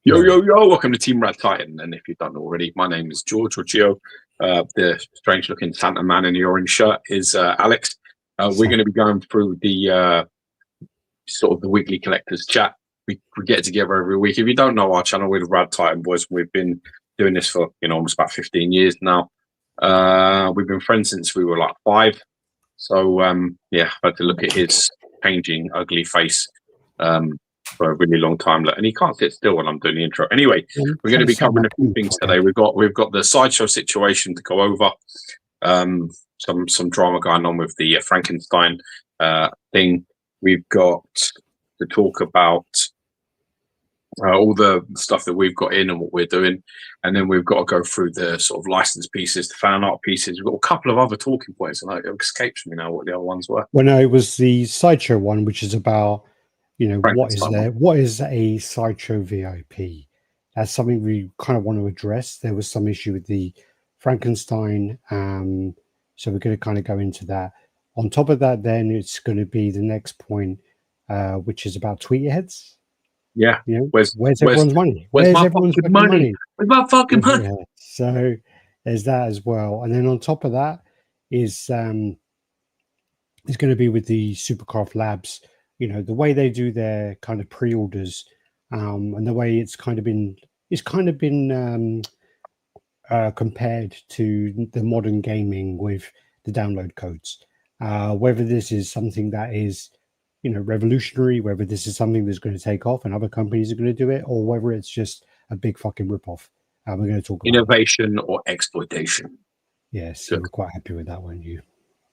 Yo, yo, yo, welcome to Team RaddTitan. And if you don't know already, my name is George or Gio. The strange looking Santa man in the orange shirt is Alex. We're going to be going through the sort of the weekly collectors chat. We get together every week. If you don't know our channel, we're the RaddTitan boys. We've been doing this for, almost about 15 years now. We've been friends since we were like 5. So, yeah, I had to look at his changing, ugly face for a really long time, and he can't sit still when I'm doing the intro. Anyway, we're going to be covering a few things today. We've got the Sideshow situation to go over. Some drama going on with the Frankenstein thing. We've got to talk about all the stuff that we've got in and what we're doing, and then we've got to go through the sort of licensed pieces, the fan art pieces. We've got a couple of other talking points, and it escapes me now what the other ones were. Well, no, it was the Sideshow one, which is about what is a Sideshow VIP. That's something we kind of want to address. There was some issue with the Frankenstein, so we're going to kind of go into that. On top of that, then it's going to be the next point, which is about Tweeterheads. Yeah, where's everyone's money? Where's everyone's fucking money? Where's my fucking money? Yeah. So there's that as well, and then on top of that is going to be with the Superkraft Labs. The way they do their kind of pre-orders, and the way it's kind of been compared to the modern gaming with the download codes. Whether this is something that is revolutionary, whether this is something that's going to take off and other companies are going to do it, or whether it's just a big fucking ripoff. We're going to talk about innovation or exploitation. Yes, so we're quite happy with that one, you.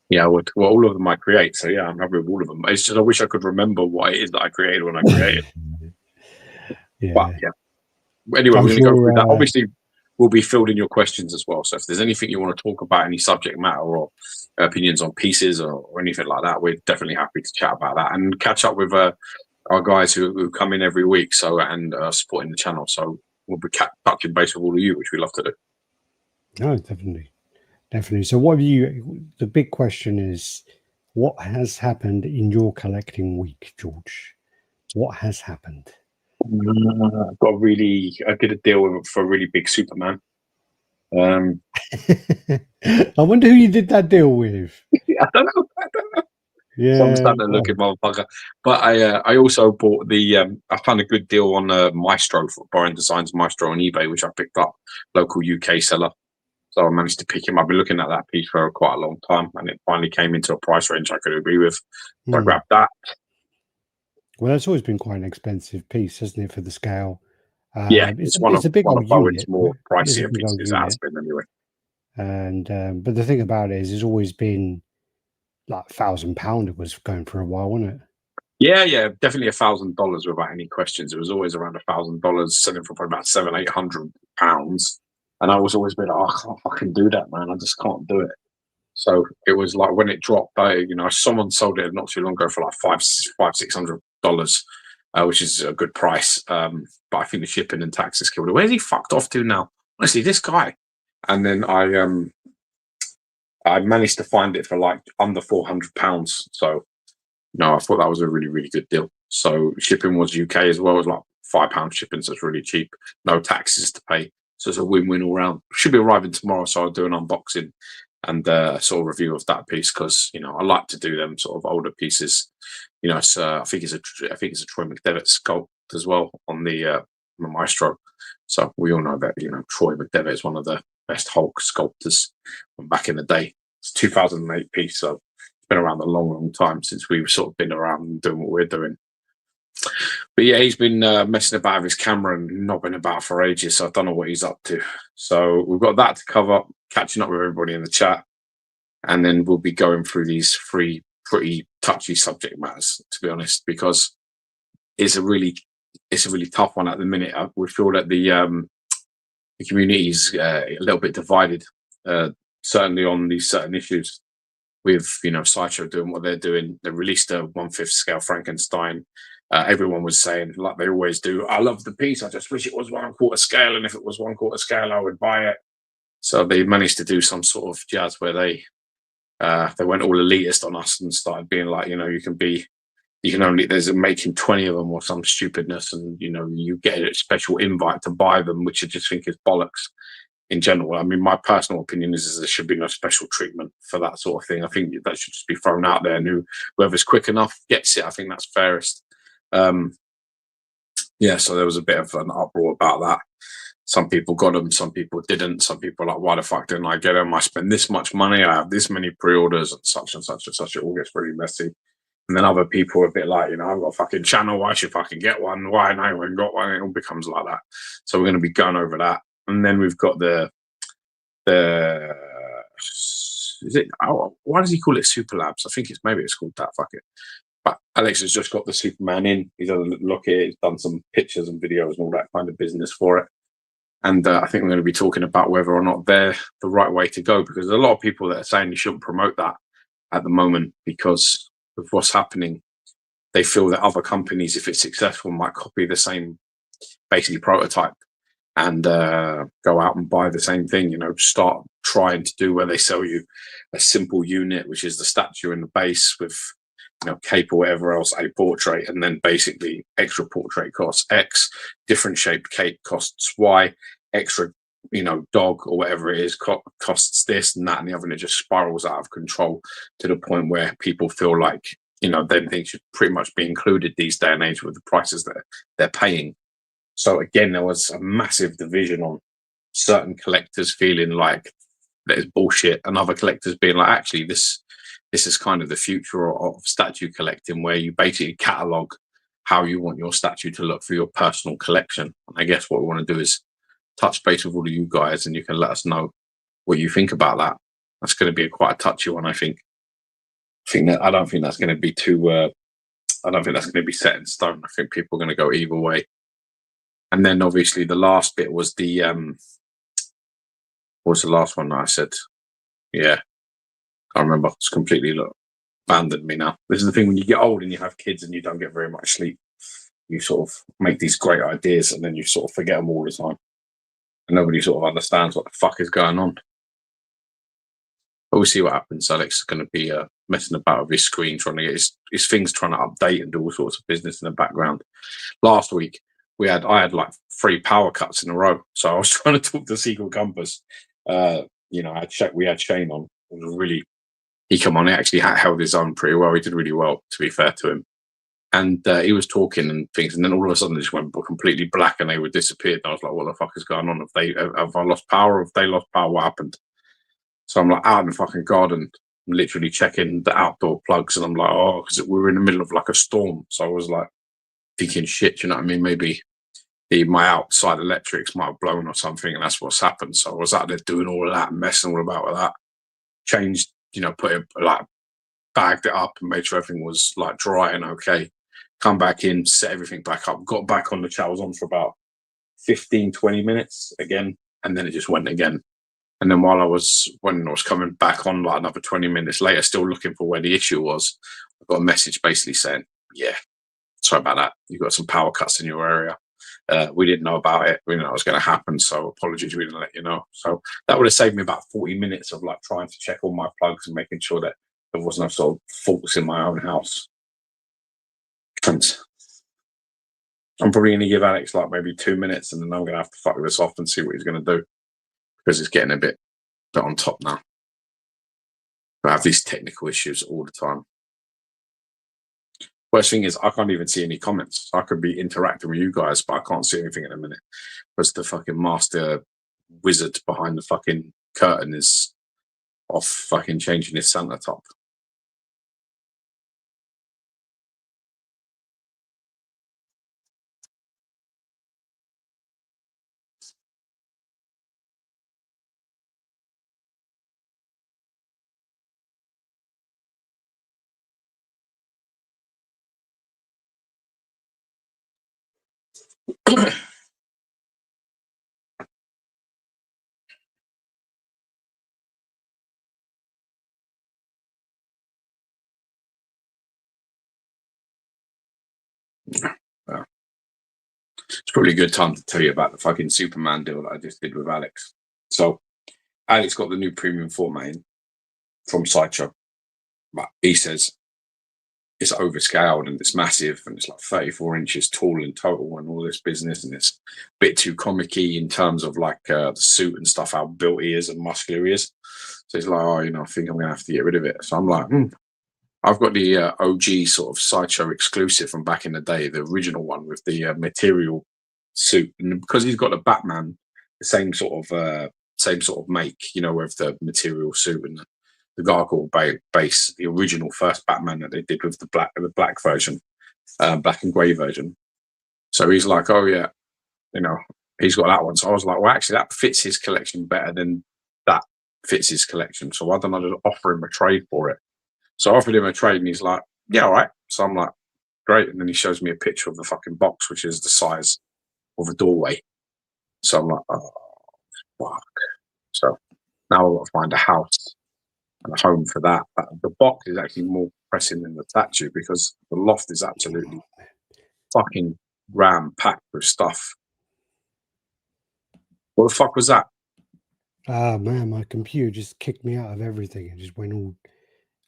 Yeah, I would. Well, all of them I create, so yeah, I'm happy with all of them. It's just I wish I could remember what it is that I created when I created. Yeah. But yeah. Anyway, we're going to go through that. Obviously, we'll be filled in your questions as well. So if there's anything you want to talk about, any subject matter or opinions on pieces or anything like that, we're definitely happy to chat about that and catch up with our guys who come in every week. So and supporting the channel. So we'll be touching base with all of you, which we love to do. No, definitely. So the big question is, what has happened in your collecting week, George? What has happened? I did a deal for a really big Superman. I wonder who you did that deal with. I don't know. Yeah, some standard looking motherfucker. But I also bought the I found a good deal on Maestro for Boring Designs Maestro on eBay, which I picked up, local UK seller. So I managed to pick him. I've been looking at that piece for quite a long time, and it finally came into a price range I could agree with. So I grabbed that. Well, that's always been quite an expensive piece, hasn't it, for the scale? Yeah, it's a big one of Bowen's more pricier pieces. It has been anyway. And but the thing about it is, it's always been like £1,000. It was going for a while, wasn't it? Yeah, definitely $1,000 without any questions. It was always around $1,000, selling for probably about £700-800. And I was always been like, oh, I can't fucking do that, man. I just can't do it. So it was like when it dropped, someone sold it not too long ago for like $500-600, which is a good price. But I think the shipping and taxes killed it. Where's he fucked off to now? Honestly, this guy. And then I managed to find it for like under £400. So I thought that was a really, really good deal. So shipping was UK as well. It was like £5 shipping, so it's really cheap. No taxes to pay. So it's a win-win all round. Should be arriving tomorrow, so I'll do an unboxing and sort of review of that piece because I like to do them sort of older pieces. I think it's a Troy McDevitt sculpt as well on the Maestro. So we all know that Troy McDevitt is one of the best Hulk sculptors from back in the day. It's a 2008 piece, so it's been around a long, long time since we've sort of been around and doing what we're doing. But yeah, he's been messing about with his camera and not been about for ages, so I don't know what he's up to. So we've got that to cover, catching up with everybody in the chat, and then we'll be going through these 3 pretty touchy subject matters, to be honest, because it's a really tough one at the minute. We feel that the community is a little bit divided, certainly on these certain issues. With Sideshow doing what they're doing, they released a 1/5 scale Frankenstein. Everyone was saying, like they always do, I love the piece, I just wish it was 1/4 scale, and if it was 1/4 scale I would buy it. So they managed to do some sort of jazz where they went all elitist on us and started being like, you can be you can only, there's making 20 of them or some stupidness, and you know, you get a special invite to buy them, which I just think is bollocks in general. I mean, my personal opinion is there should be no special treatment for that sort of thing. I think that should just be thrown out there, and whoever's quick enough gets it. I think that's fairest. Yeah, so there was a bit of an uproar about that. Some people got them, some people didn't. Some people are like, why the fuck didn't I get them? I spend this much money, I have this many pre-orders, and such and such and such. It all gets really messy. And then other people are a bit like, you know, I've got a fucking channel, why should I fucking get one? Why and I haven't got one? It all becomes like that. So we're going to be going over that. And then we've got the is it, why does he call it Super Labs? I think maybe it's called that, fuck it. But Alex has just got the Superman in. He's had a look at it. He's done some pictures and videos and all that kind of business for it. And I think we're going to be talking about whether or not they're the right way to go, because there's a lot of people that are saying you shouldn't promote that at the moment because of what's happening. They feel that other companies, if it's successful, might copy the same basically prototype and go out and buy the same thing, you know, start trying to do where they sell you a simple unit, which is the statue in the base with, you know, cape or whatever else, a portrait, and then basically extra portrait costs X, different shaped cape costs Y, extra, you know, dog or whatever it is costs this and that and the other, and it just spirals out of control to the point where people feel like, you know, then things should pretty much be included these day and age with the prices that they're paying. So again, there was a massive division on certain collectors feeling like that is bullshit, and other collectors being like, actually, this is kind of the future of statue collecting, where you basically catalog how you want your statue to look for your personal collection. And I guess what we want to do is touch base with all of you guys, and you can let us know what you think about that. That's going to be quite a touchy one, I think. I don't think that's going to be too. I don't think that's going to be set in stone. I think people are going to go either way. And then obviously the last bit was the what was the last one that I said? Yeah, I remember. It's completely abandoned me now. This is the thing when you get old and you have kids and you don't get very much sleep. You sort of make these great ideas and then you sort of forget them all the time. And nobody sort of understands what the fuck is going on. But we'll see what happens. Alex is going to be messing about with his screen, trying to get his things, trying to update and do all sorts of business in the background. Last week, I had like 3 power cuts in a row. So I was trying to talk to Seagull Compass. You know, we had Shane on. It was really, he came on, he actually held his own pretty well. He did really well, to be fair to him. And he was talking and things, and then all of a sudden it just went completely black and they were disappeared. And I was like, what the fuck is going on? Have I lost power? Have they lost power? What happened? So I'm like out in the fucking garden, literally checking the outdoor plugs, and I'm like, oh, because we were in the middle of like a storm. So I was like thinking, shit, you know what I mean? Maybe my outside electrics might have blown or something, and that's what's happened. So I was out there doing all of that, messing all about with that. Changed, you know, put it like bagged it up and made sure everything was like dry and okay. Come back in, set everything back up, got back on the chat. I was on for about 15-20 minutes again, and then it just went again. And then when I was coming back on like another 20 minutes later, still looking for where the issue was, I got a message basically saying, yeah, sorry about that. You've got some power cuts in your area. We didn't know about it. We didn't know it was going to happen. So apologies, we didn't let you know. So that would have saved me about 40 minutes of like trying to check all my plugs and making sure that there was no sort of faults in my own house. And I'm probably going to give Alex like maybe 2 minutes, and then I'm going to have to fuck this off and see what he's going to do, because it's getting a bit on top now. I have these technical issues all the time. Worst thing is I can't even see any comments. I could be interacting with you guys, but I can't see anything in a minute because the fucking master wizard behind the fucking curtain is off fucking changing his Santa top. Well, it's probably a good time to tell you about the fucking Superman deal that I just did with Alex. So Alex got the new premium format in from Sideshow, but he says it's overscaled and it's massive and it's like 34 inches tall in total and all this business, and it's a bit too comic-y in terms of like the suit and stuff, how built he is and muscular he is. So he's like, oh, I think I'm gonna have to get rid of it. So I'm like, I've got the OG sort of Sideshow exclusive from back in the day, the original one with the material suit, and because he's got the Batman, the same sort of make, with the material suit and the gargoyle base, the original first Batman that they did with the black version, black and grey version. So he's like, oh yeah, he's got that one. So I was like, well, actually, that fits his collection better than that fits his collection. So why don't I just offer him a trade for it? So I offered him a trade, and he's like, yeah, all right. So I'm like, great. And then he shows me a picture of the fucking box, which is the size of a doorway. So I'm like, oh, fuck. So now I've got to find a house and a home for that. But the box is actually more pressing than the statue because the loft is absolutely fucking ram-packed with stuff. What the fuck was that? Ah, man, my computer just kicked me out of everything. It just went all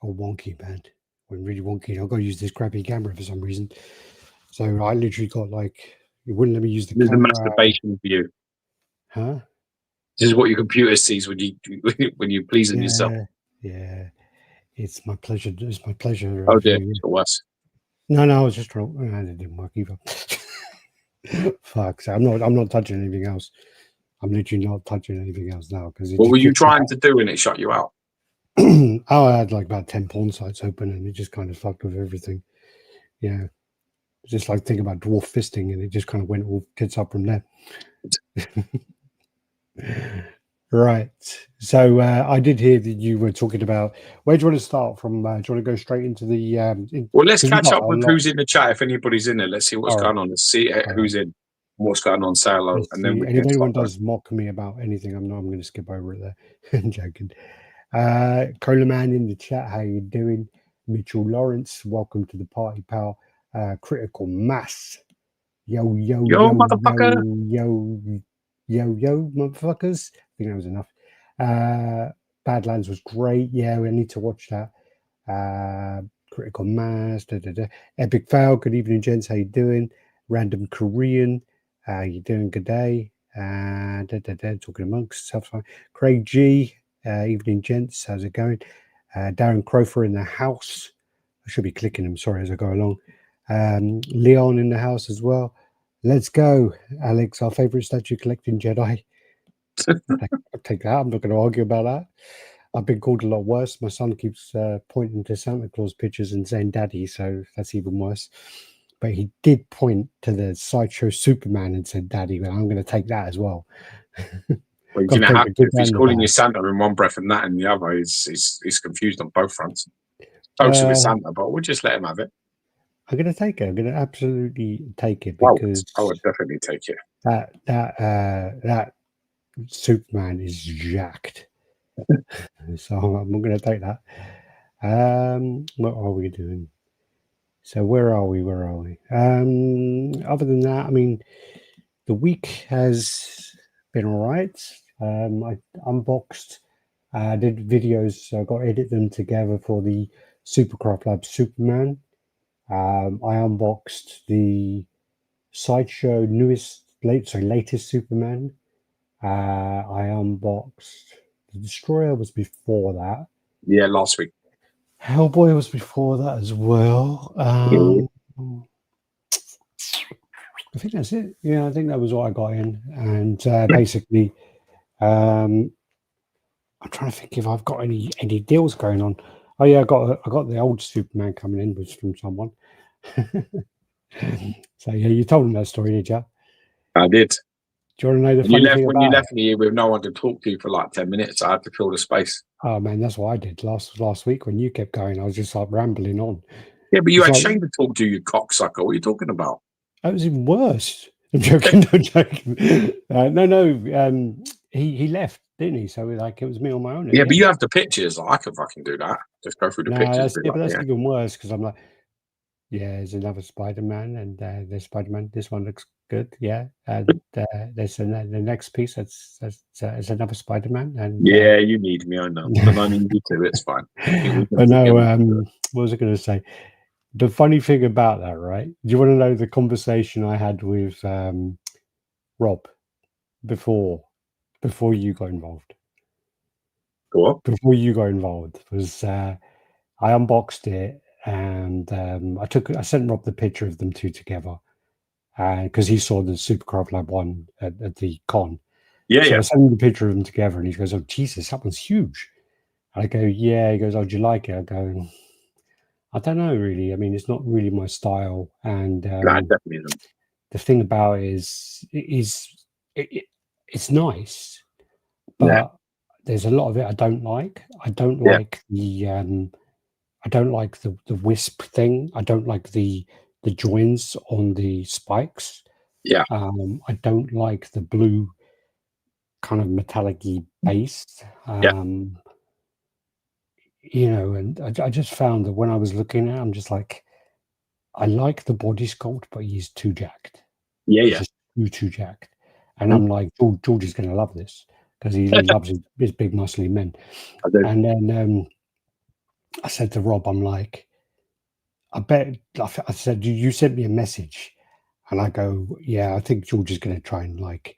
wonky, man. Went really wonky. I've got to use this crappy camera for some reason. So I literally got it wouldn't let me use the camera. This is a masturbation view. Huh? This is what your computer sees when you're pleasing yourself. Yeah. It's my pleasure. It's my pleasure. Oh dear, it's worse. No, I was just trying. It didn't work either. Fuck. So I'm not touching anything else. I'm literally not touching anything else now because. What were you trying to do when it shut you out? I had about 10 porn sites open and it just kind of fucked with everything. Yeah. Just think about dwarf fisting and it just kind of went all tits up from there. Right. So I did hear that you were talking about, where do you want to start from? Do you want to go straight into the... well, let's catch up with who's in the chat. If anybody's in there, let's see what's going on. Let's see who's in, what's going on, say hello. And then if anyone does mock me about anything, I'm going to skip over it there. I'm joking. Coleman in the chat, how you doing? Mitchell Lawrence, welcome to the party, pal. Critical Mass, yo motherfucker, yo motherfuckers. I think that was enough. Badlands was great. Yeah, we need to watch that. Critical Mass, Epic Fail. Good evening, gents. How you doing? Random Korean, how you doing? Good day. Talking amongst yourself. Craig G. Evening, gents. How's it going? Darren Crofer in the house. I should be clicking him. Sorry, as I go along. Leon in the house as well. Let's go, Alex. Our favorite statue collecting Jedi. I'll take that. I'm not going to argue about that. I've been called a lot worse. My son keeps pointing to Santa Claus pictures and saying "Daddy," so that's even worse. But he did point to the Sideshow Superman and said "Daddy," but I'm going to take that as well. Well, you know, if he's calling you Santa in one breath and that in the other, he's confused on both fronts. Closer with Santa, but we'll just let him have it. I'm going to take it. I'm going to absolutely take it because I would definitely take it. That Superman is jacked. So I'm going to take that. What are we doing? So where are we? Other than that, I mean, the week has been all right. I unboxed, did videos, I got to edit them together for the Superkraft Lab Superman. I unboxed the Sideshow latest Superman. I unboxed the Destroyer was before that. Yeah, last week. Hellboy was before that as well. I think that's it. Yeah, I think that was what I got in. And basically, I'm trying to think if I've got any deals going on. Oh yeah, I got the old Superman coming in from someone. So yeah, you told him that story, did you? I did. Do you want to know the funny thing when you left me with no one to talk to for like 10 minutes? I had to fill the space. Oh man, that's what I did last week when you kept going. I was just rambling on. Yeah, but you had Shane to talk to, you cocksucker. What are you talking about? That was even worse. I'm joking. I'm joking. No. He left, didn't he? So it was me on my own. Yeah, but you have the pictures. I could fucking do that. Just go through the pictures. But that's even worse because I'm like, yeah, there's another Spider-Man, and there's Spider-Man. This one looks good, yeah. And there's the next piece. It's another Spider-Man. And yeah, you need me. I know, and I need you too. It's fine. But no, what was I going to say? The funny thing about that, right? Do you want to know the conversation I had with Rob before you got involved? What? Before you got involved was I unboxed it and I sent Rob the picture of them two together because he saw the Superkraft Lab one at the con. Yeah, So yeah, I sent him the picture of them together and he goes, "Oh Jesus, that one's huge." And I go, "Yeah." He goes, "Oh, do you like it?" I go, "I don't know really. I mean, it's not really my style." And that definitely isn't. the thing about it it's nice, Yeah, but there's a lot of it I don't like. I don't yeah, like the wisp thing. I don't like the joins on the spikes. yeah, I don't like the blue kind of metallic-y base. yeah, And I just found that when I was looking at it, I'm just like, I like the body sculpt, but he's too jacked. yeah, He's yeah. just too jacked. And Mhm. I'm like, George is going to love this because he loves his big muscly men. I do. And then I said to Rob, I'm like, I bet, I said, you sent me a message. And I go, yeah, I think George is going to try and like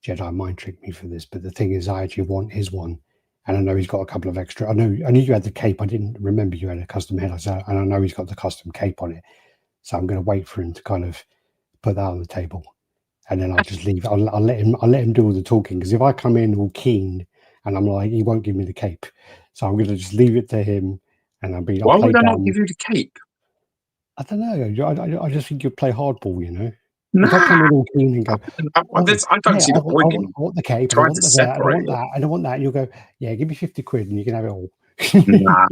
Jedi mind trick me for this. But the thing is, I actually want his one. And I know he's got a couple of extra. I knew you had the cape. I didn't remember you had a custom head. I said, and I know he's got the custom cape on it. So I'm going to wait for him to kind of put that on the table. And then I'll just leave. I'll let him do all the talking. Because if I come in all keen and I'm like, he won't give me the cape. So I'm going to just leave it to him. And I'll Why play would I not dumb. give you the cape? I don't know. I just think you play hardball, you know. If I come Nah, in all clean and go, oh I don't yeah, see the point in I want the cape and I trying want to the that and I separate want it. that and I want that, and you'll go, yeah, give me 50 quid and you can have it all. Nah.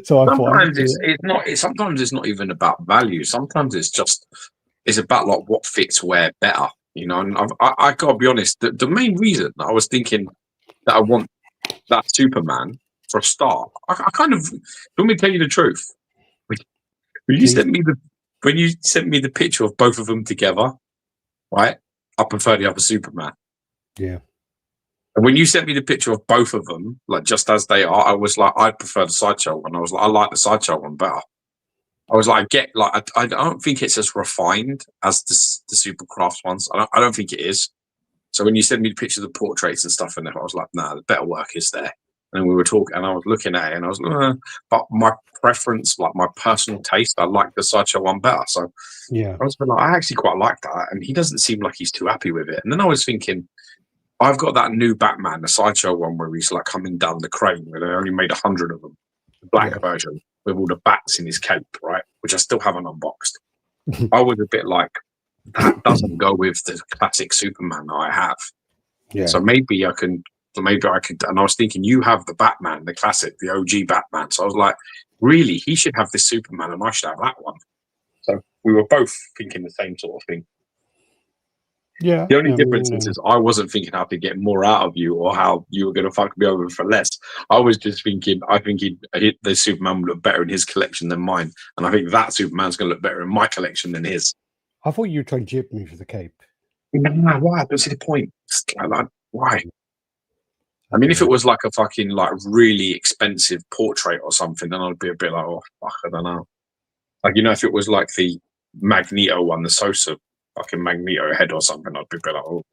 So I thought, Sometimes it's not even about value. Sometimes it's about like what fits where better. You know, and I gotta be honest. The main reason I was thinking that I want that Superman for a start, I kind of let me tell you the truth. When when you please, sent me the picture of both of them together, right? I prefer the other Superman. yeah, And when you sent me the picture of both of them, like just as they are, I was like, I prefer the Sideshow one. I was like, I like the Sideshow one better. I was like, I don't think it's as refined as the Supercraft ones. I don't think it is. So when you sent me the pictures of the portraits and stuff in there, I was like, nah, the better work is there. And we were talking, and I was looking at it, and I was like, but my preference, like my personal taste, I like the Sideshow one better. So yeah, I was like, I actually quite like that, and he doesn't seem like he's too happy with it. And then I was thinking, I've got that new Batman, the Sideshow one, where he's like coming down the crane, where they only made 100 of them, the black yeah, version with all the bats in his cape, right? Which I still haven't unboxed. I was a bit like, that doesn't go with the classic Superman that I have. yeah. So maybe I could. And I was thinking, you have the Batman, the classic, the OG Batman. So I was like, really, he should have this Superman, and I should have that one. So we were both thinking the same sort of thing. Yeah, The only I difference mean, is I wasn't thinking how to get more out of you or how you were going to fuck me over for less. I was just thinking, I think the Superman would look better in his collection than mine. And I think that Superman's going to look better in my collection than his. I thought you were trying to jib me for the cape. Nah, why? I don't see the point. Why? I I mean, don't if it know. was like a fucking like really expensive portrait or something, then I'd be a bit like, oh fuck, I don't know. Like, you know, if it was like the Magneto one, the Sosa fucking Magneto head or something, I'd be a bit like, oh,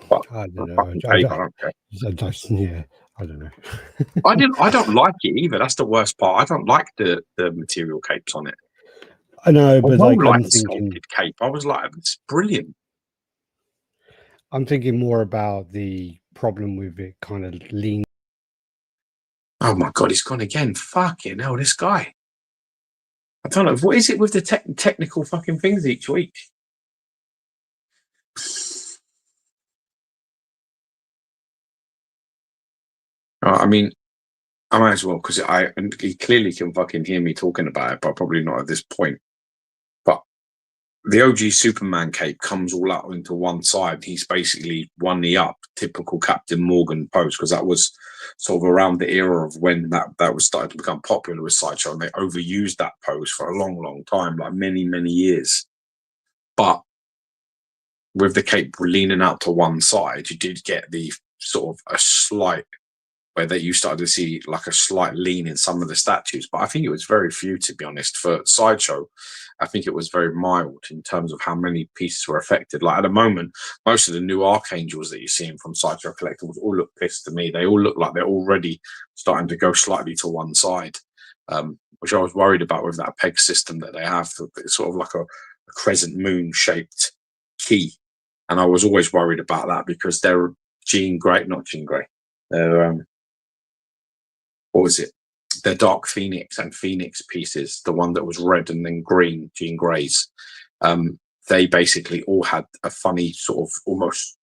fuck, I for a don't know. fucking cape, I don't care. Yeah, I don't know. I don't like it either. That's the worst part. I don't like the material capes on it. I know, but Although like like the sculpted cape, I was like, it's brilliant. I'm thinking more about the problem with it kind of lean. Oh my god, he's gone again. Fucking hell, this guy. I don't know. What is it with the technical fucking things each week? I mean, I might as well because he clearly can fucking hear me talking about it, but probably not at this point. But the OG Superman cape comes all out into one side. He's basically one knee up, typical Captain Morgan pose, because that was sort of around the era of when that was starting to become popular with Sideshow, and they overused that pose for a long, long time, like many, many years. But with the cape leaning out to one side, you did get the sort of a slight where that you started to see like a slight lean in some of the statues, but I think it was very few, to be honest. For Sideshow, I think it was very mild in terms of how many pieces were affected. Like at the moment, most of the new Archangels that you're seeing from Sideshow Collectibles all look pissed to me. They all look like they're already starting to go slightly to one side, which I was worried about with that peg system that they have. It's sort of like a crescent moon shaped key. And I was always worried about that because they're not Jean Grey. They're, what was it? They're Dark Phoenix and Phoenix pieces, the one that was red and then green, Jean Grey's. They basically all had a funny sort of almost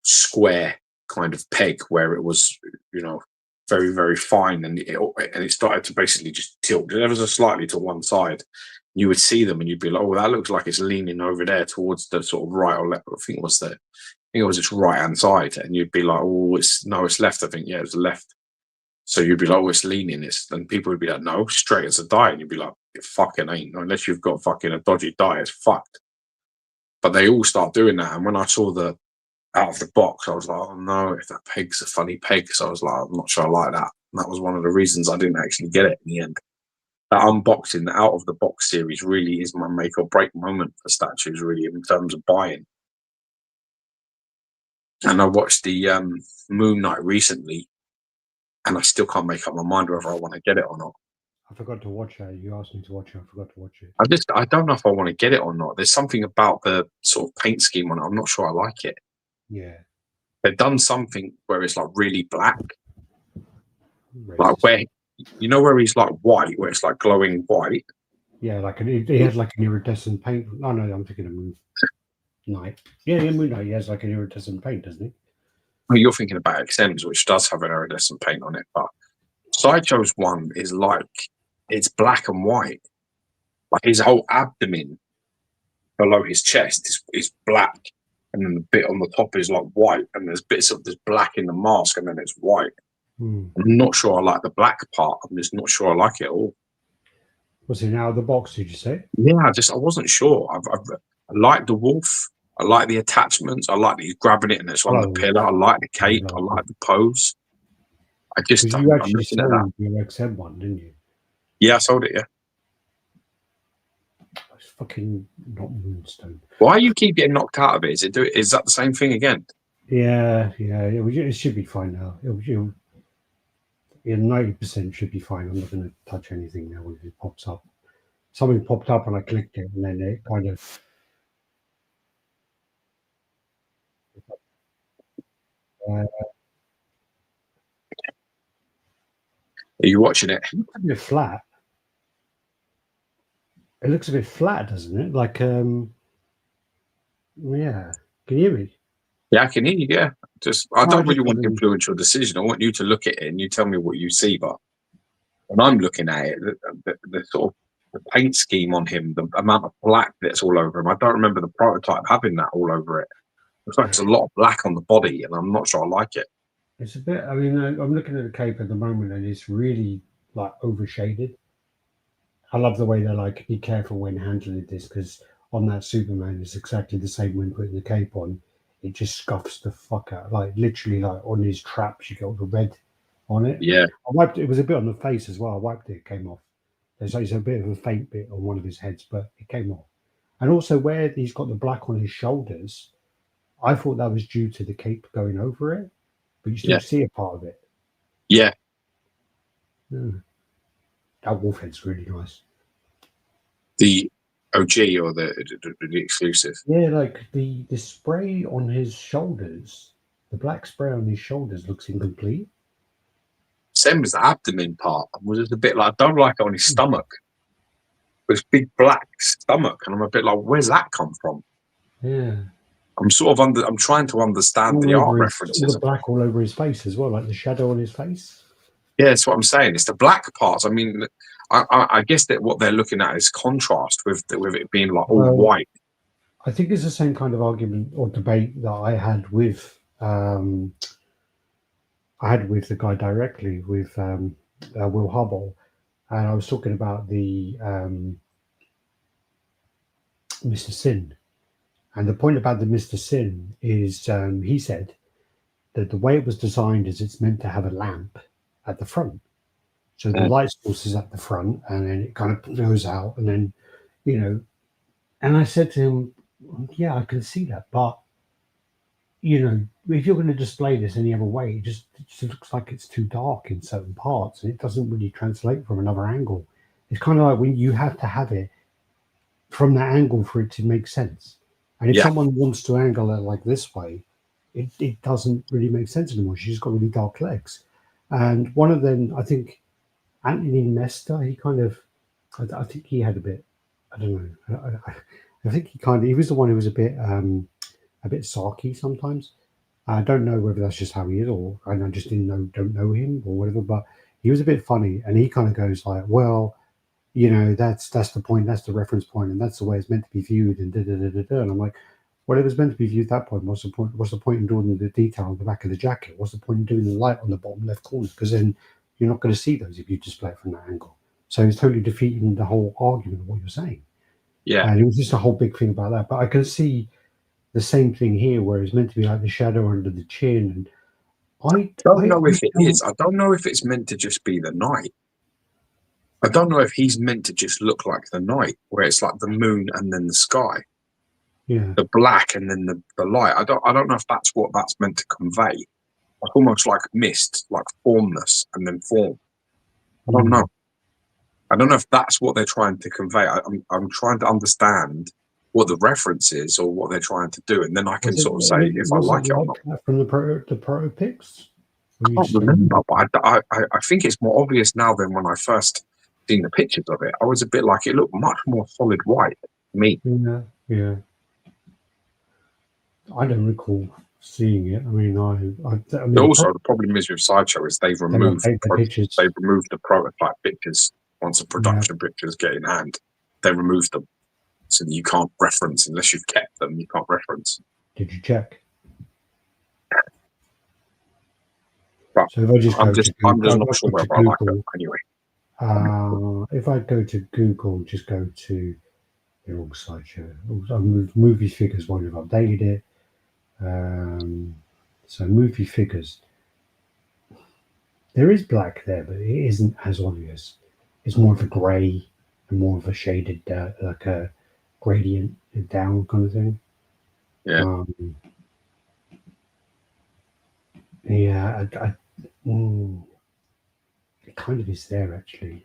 square kind of peg where it was, very, very fine, and it started to basically just tilt ever so slightly to one side. You would see them and you'd be like, oh, that looks like it's leaning over there towards the sort of right or left. I think it was its right hand side, and you'd be like, oh, it's left. I think, yeah, it was left. So you'd be like, oh, it's leaning. And people would be like, no, straight as a die. And you'd be like, it fucking ain't. Unless you've got fucking a dodgy die, it's fucked. But they all start doing that. And when I saw the out of the box, I was like, oh no, if that peg's a funny peg. So I was like, I'm not sure I like that. And that was one of the reasons I didn't actually get it in the end. That unboxing, the out of the box series really is my make or break moment for statues, really, in terms of buying. And I watched the Moon Knight recently, and I still can't make up my mind whether I want to get it or not. I forgot to watch it. You asked me to watch it. I forgot to watch it. I don't know if I want to get it or not. There's something about the sort of paint scheme on it. I'm not sure I like it. Yeah. They've done something where it's like really black. Racist. Like where, where he's like white, where it's like glowing white. Yeah, like he has like an iridescent paint. Oh no, I'm thinking of Moon Knight. Yeah, Moon Knight. He has like an iridescent paint, doesn't he? Well, you're thinking about XM's, which does have an iridescent paint on it, but Sideshow's one is like it's black and white. Like his whole abdomen below his chest is black, and then the bit on the top is like white, and there's bits of this black in the mask, and then it's white. I'm not sure I like the black part. I'm just not sure I like it all. Was it out of the box? Did you say? Yeah, I wasn't sure. I like the wolf. I like the attachments. I like that he's grabbing it and it's on the pillar. I like the cape. I like the pose. I'm actually looking at that. Your XM one, didn't you? Yeah, I sold it. Yeah. It's fucking not Moonstone. Why you keep getting knocked out of it? Is that the same thing again? Yeah. It should be fine now. 90% should be fine. I'm not going to touch anything now when it pops up. Something popped up and I clicked it, and then it kind of. Are you watching it? It looks a bit flat. It looks a bit flat, doesn't it? Like, yeah. Can you hear me? Yeah, I can hear you. Yeah, I don't really want to influence your decision. I want you to look at it and you tell me what you see. But when I'm looking at it, the sort of the paint scheme on him, the amount of black that's all over him. I don't remember the prototype having that all over it. Looks like there's a lot of black on the body, and I'm not sure I like it. It's a bit. I mean, I'm looking at the cape at the moment, and it's really like overshaded. I love the way they're like, be careful when handling this, because on that Superman, it's exactly the same when putting the cape on. It just scuffs the fuck out. Like literally, like on his traps, you got the red on it. Yeah. I wiped it. It was a bit on the face as well. I wiped it. It came off. There's a bit of a faint bit on one of his heads, but it came off. And also where he's got the black on his shoulders, I thought that was due to the cape going over it, but you still see a part of it. Yeah. That wolf head's really nice. The OG or the exclusive? Yeah, like the spray on his shoulders, the black spray on his shoulders looks incomplete. Same as the abdomen part. Was just a bit like, I don't like it on his stomach. This big black stomach, and I'm a bit like, where's that come from? Yeah. I'm trying to understand the art references. The black all over his face as well, like the shadow on his face. Yeah, that's what I'm saying. It's the black parts. I mean, I guess that what they're looking at is contrast with it being like all white. I think it's the same kind of argument or debate that I had with the guy directly with Will Hubble, and I was talking about the Mr. Sin, and the point about the Mr. Sin is he said the way it was designed is it's meant to have a lamp at the front. So the light source is at the front, and then it kind of goes out, and then, you know. And I said to him, "Yeah, I can see that, but you know, if you're going to display this any other way, it just looks like it's too dark in certain parts, and it doesn't really translate from another angle. It's kind of like when you have to have it from that angle for it to make sense. And if someone wants to angle it like this way, it doesn't really make sense anymore. She's got really dark legs." And one of them, I think, Anthony Nesta, he kind of, I think he had a bit, I don't know, I think he was the one who was a bit sarky sometimes. I don't know whether that's just how he is, or I just don't know him or whatever, but he was a bit funny, and he kind of goes like, well, you know, that's the point, that's the reference point, and that's the way it's meant to be viewed, and and I'm like, well, it was meant to be viewed that point. What's the point? What's the point in doing the detail on the back of the jacket? What's the point in doing the light on the bottom left corner? Because then you're not going to see those if you display it from that angle. So it's totally defeating the whole argument of what you're saying. Yeah. And it was just a whole big thing about that. But I can see the same thing here, where it's meant to be like the shadow under the chin. And I don't know if it is. I don't know if it's meant to just be the night. I don't know if he's meant to just look like the night, where it's like the moon and then the sky. Yeah. The black and then the light. I don't know if that's what that's meant to convey. Like almost like mist, like formless and then form. I don't know. I don't know if that's what they're trying to convey. I'm trying to understand what the reference is or what they're trying to do, and then I can sort of say if I like it or not. From the proto pics? I can't remember, but I think it's more obvious now than when I first seen the pictures of it. I was a bit like, it looked much more solid white to me. Yeah. I don't recall seeing it. I mean, I mean, also the problem is with Sideshow is they've removed the prototype pictures once the production pictures get in hand. They removed them, so that you can't reference unless you've kept them. You can't reference. Did you check? But so if I just I'm just not sure whether I like it anyway. If I go to Google, just go to the wrong Sideshow. Movie figures won't have updated it. So movie figures. There is black there, but it isn't as obvious. It's more of a grey and more of a shaded, like a gradient down kind of thing. Yeah. It kind of is there actually.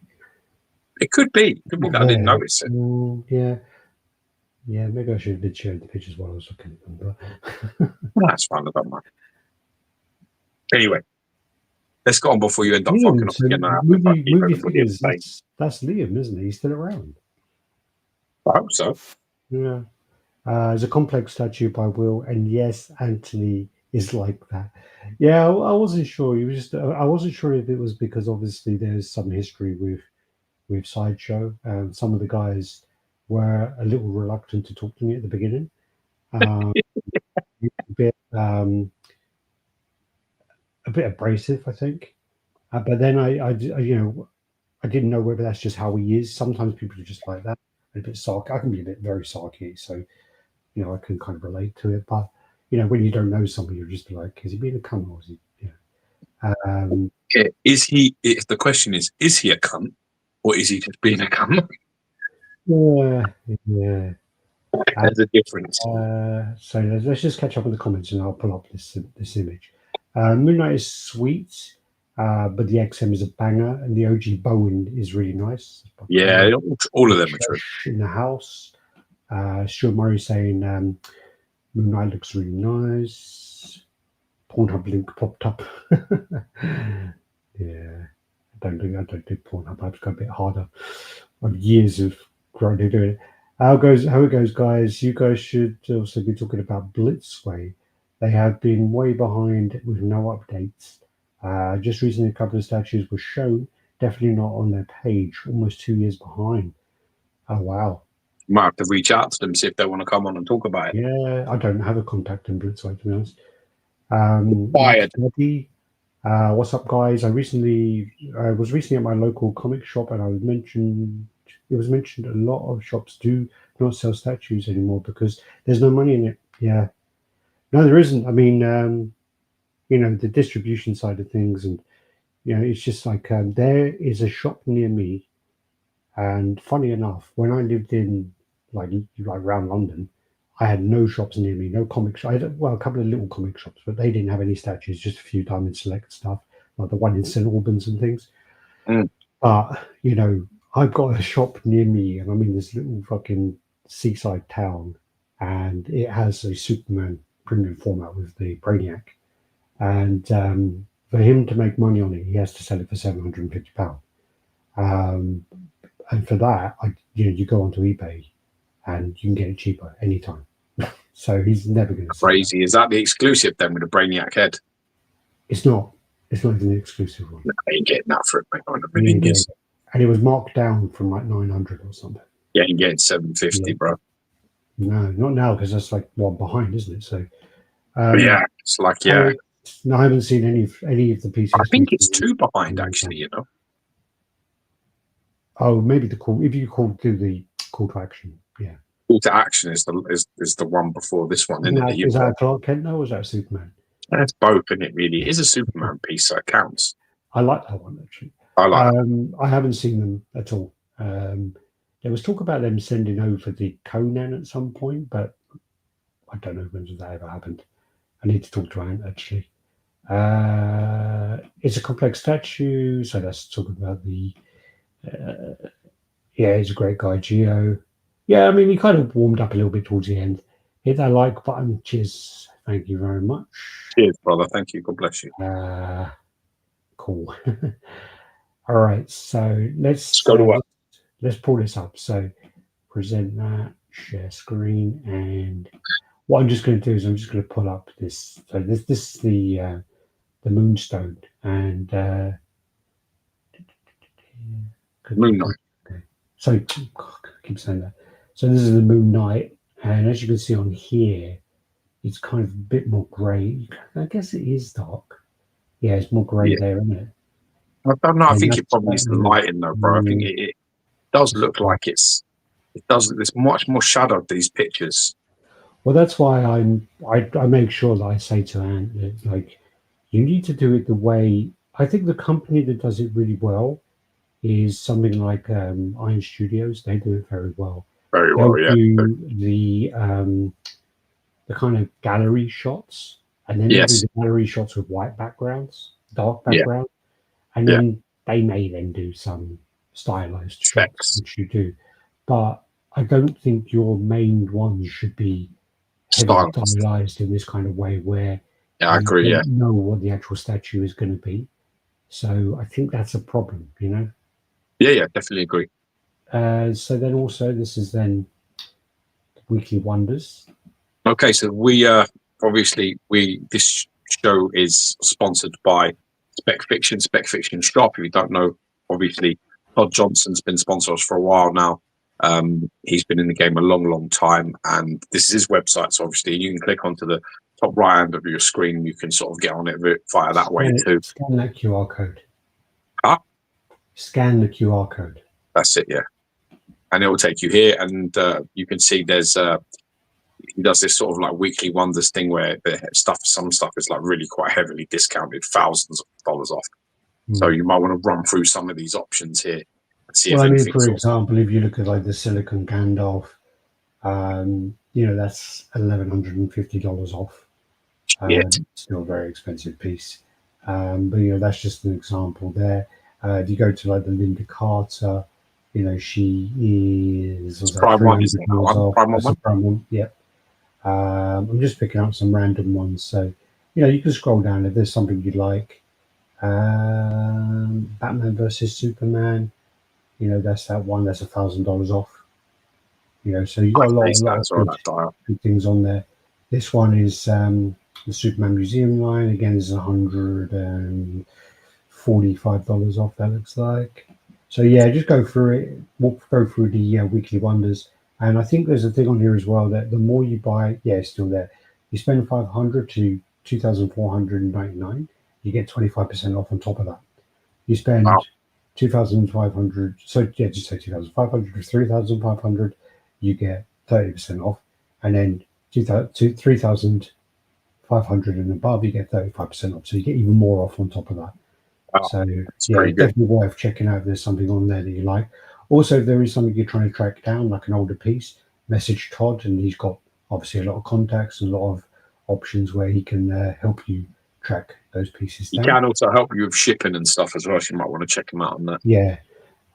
It could be. It could be that I didn't notice it. Yeah. Maybe I should have been showing the pictures while I was looking at them, but that's fine. I don't mind. Anyway, let's go on before you end up fucking up again. Movie figures. That's Liam, isn't he? He's still around. I hope so. Yeah. There's a complex statue by Will, and yes, Anthony is like that. Yeah, I wasn't sure. He was just. I wasn't sure if it was because obviously there's some history with Sideshow, and some of the guys were a little reluctant to talk to me at the beginning. A bit abrasive, I think. But then I didn't know whether that's just how he is. Sometimes people are just like that, a bit sarky. I can be very sarky, so I can kind of relate to it. But when you don't know somebody, you're just like, is he being a cunt or is he? Is he? If the question is he a cunt or is he just being a cunt? Yeah. There's a difference. So let's just catch up with the comments, and I'll pull up this image. Moon Knight is sweet, but the XM is a banger, and the OG Bowen is really nice. Yeah, all of them are true. In the house, Stuart Murray saying Moon Knight looks really nice. Pornhub link popped up. Yeah, I don't do Pornhub. I have to go a bit harder. On years of grinding doing it. How it goes, guys? You guys should also be talking about Blitzway. They have been way behind with no updates. Just recently, a couple of statues were shown. Definitely not on their page. Almost 2 years behind. Oh, wow. You might have to reach out to them, see if they want to come on and talk about it. Yeah, I don't have a contact in Blitzway, to be honest. Fired. What's up, guys? I was recently at my local comic shop, and it was mentioned a lot of shops do not sell statues anymore because there's no money in it. Yeah. No, there isn't. I mean, the distribution side of things, and it's just like there is a shop near me, and funny enough, when I lived in like around London, I had no shops near me, no comic shops. I had, well, a couple of little comic shops, but they didn't have any statues, just a few Diamond Select stuff, like the one in St Albans and things. But I've got a shop near me, and I'm in this little fucking seaside town, and it has a Superman premium format with the Brainiac, and for him to make money on it, he has to sell it for £750. And for that, you go onto eBay, and you can get it cheaper anytime. So he's never going to sell crazy. That. Is that the exclusive then with the Brainiac head? It's not. It's not even the exclusive one. No, you ain't getting that for it, mate. On a million years. And it was marked down from like 900 or something. Yeah, you get 750, bro. No, not now, because that's like one behind, isn't it? So yeah, it's like no, I haven't seen any of the pieces. I think it's two behind, actually. Oh, maybe if you do the call to action, yeah. Call to action is the one before this one, isn't it? Is that a Clark Kent? No, or is that a Superman? It's both, and it really is a Superman piece, so it counts. I like that one actually. I haven't seen them at all. There was talk about them sending over the Conan at some point, but I don't know when that ever happened. I need to talk to Ant actually. It's a complex statue, so let's talk about the. Yeah, he's a great guy, Geo. Yeah, I mean, he kind of warmed up a little bit towards the end. Hit that like button. Cheers. Thank you very much. Cheers, brother. Thank you. God bless you. Cool. All right, so let's go to work. Let's pull this up. So present that, share screen, and what I'm just going to do is I'm just going to pull up this. So this is the Moonstone, and Moon Knight. Okay. So I keep saying that. So this is the Moon Knight, and as you can see on here, it's kind of a bit more grey. I guess it is dark. Yeah, it's more grey there, isn't it? I don't know. I think it probably is the lighting, though, bro. I think it does look like it's much more shadowed, these pictures. Well, that's why I make sure that I say to Ant that, like, you need to do it the way. I think the company that does it really well is something like Iron Studios. They do it very well. Very well, They'll do the kind of gallery shots, and then they do the gallery shots with white backgrounds, dark background, and then they may then do some stylized shots, which you do. But I don't think your main ones should be heavily stylized in this kind of way where I agree. You don't know what the actual statue is going to be. So I think that's a problem, Yeah, definitely agree. So then also this is then Weekly Wonders. Okay, so we this show is sponsored by Spec Fiction Shop. If you don't know, obviously Todd Johnson's been sponsoring us for a while now. He's been in the game a long time, and this is his website. So obviously you can click onto the top right hand of your screen, and you can sort of get on it via that way too. Scan that QR code. Huh? Scan the QR code. That's it, yeah. And it will take you here, and you can see there's he does this sort of like Weekly Wonders thing where some stuff is like really quite heavily discounted, thousands of dollars off. So you might want to run through some of these options here and see for example, if you look at like the Silicon Gandalf, that's $1,150 off. Still a very expensive piece. But that's just an example there. If you go to like the Linda Carter, she is Prime One, isn't it? Prime One. Yep. I'm just picking up some random ones. So, you can scroll down if there's something you'd like. Batman versus Superman, that's that one. That's $1,000 off. So you got a lot of good things on there. This one is the Superman Museum line. Again, is $145 off. That looks like. So yeah, just go through it. Go through the Weekly Wonders. And I think there's a thing on here as well that the more you buy, it's still there. You spend $500 to $2,499, you get 25% off on top of that. You spend $2,500, just say $2,500 to $3,500, you get 30% off, and then $3,500 500 and above, you get 35% off. So you get even more off on top of that. Oh, So yeah, definitely worth checking out if there's something on there that you like. Also, if there is something you're trying to track down, like an older piece, message Todd, and he's got obviously a lot of contacts and a lot of options where he can help you track those pieces down. He can also help you with shipping and stuff as well, so you might want to check him out on that. Yeah.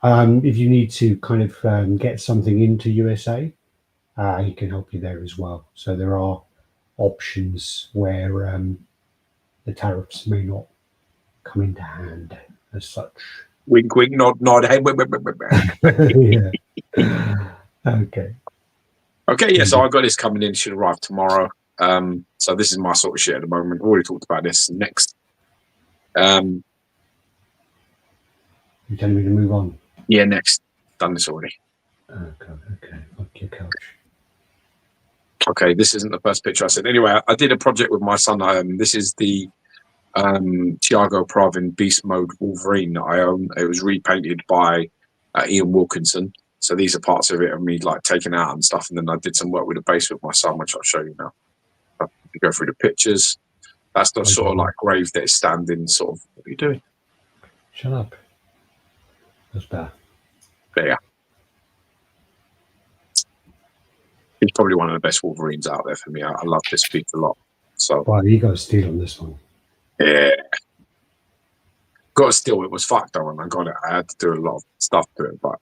If you need to kind of get something into USA, he can help you there as well. So there are options where the tariffs may not come into hand as such. Wink, wink, nod, nod. Hey, Yeah. Okay. Okay, yeah, so I got this coming in. Should arrive tomorrow. So this is my sort of shit at the moment. We've already talked about this. Next. You're telling me to move on? Yeah, next. Done this already. Oh, God, okay. Fuck your couch. Okay, this isn't the first picture I said. Anyway, I did a project with my son. This is the Thiago Pravin Beast Mode Wolverine that I own. It was repainted by Ian Wilkinson. So these are parts of it of me like taking out and stuff. And then I did some work with the base with my son, which I'll show you now. If you go through the pictures, that's the sort of like grave that is standing sort of. What are you doing? Shut up. That's bad. There. He's probably one of the best Wolverines out there for me. I love this beast a lot. So Wow, you got a steal on this one. Yeah. Got to steal it was fucked though when I got it. I had to do a lot of stuff to it, but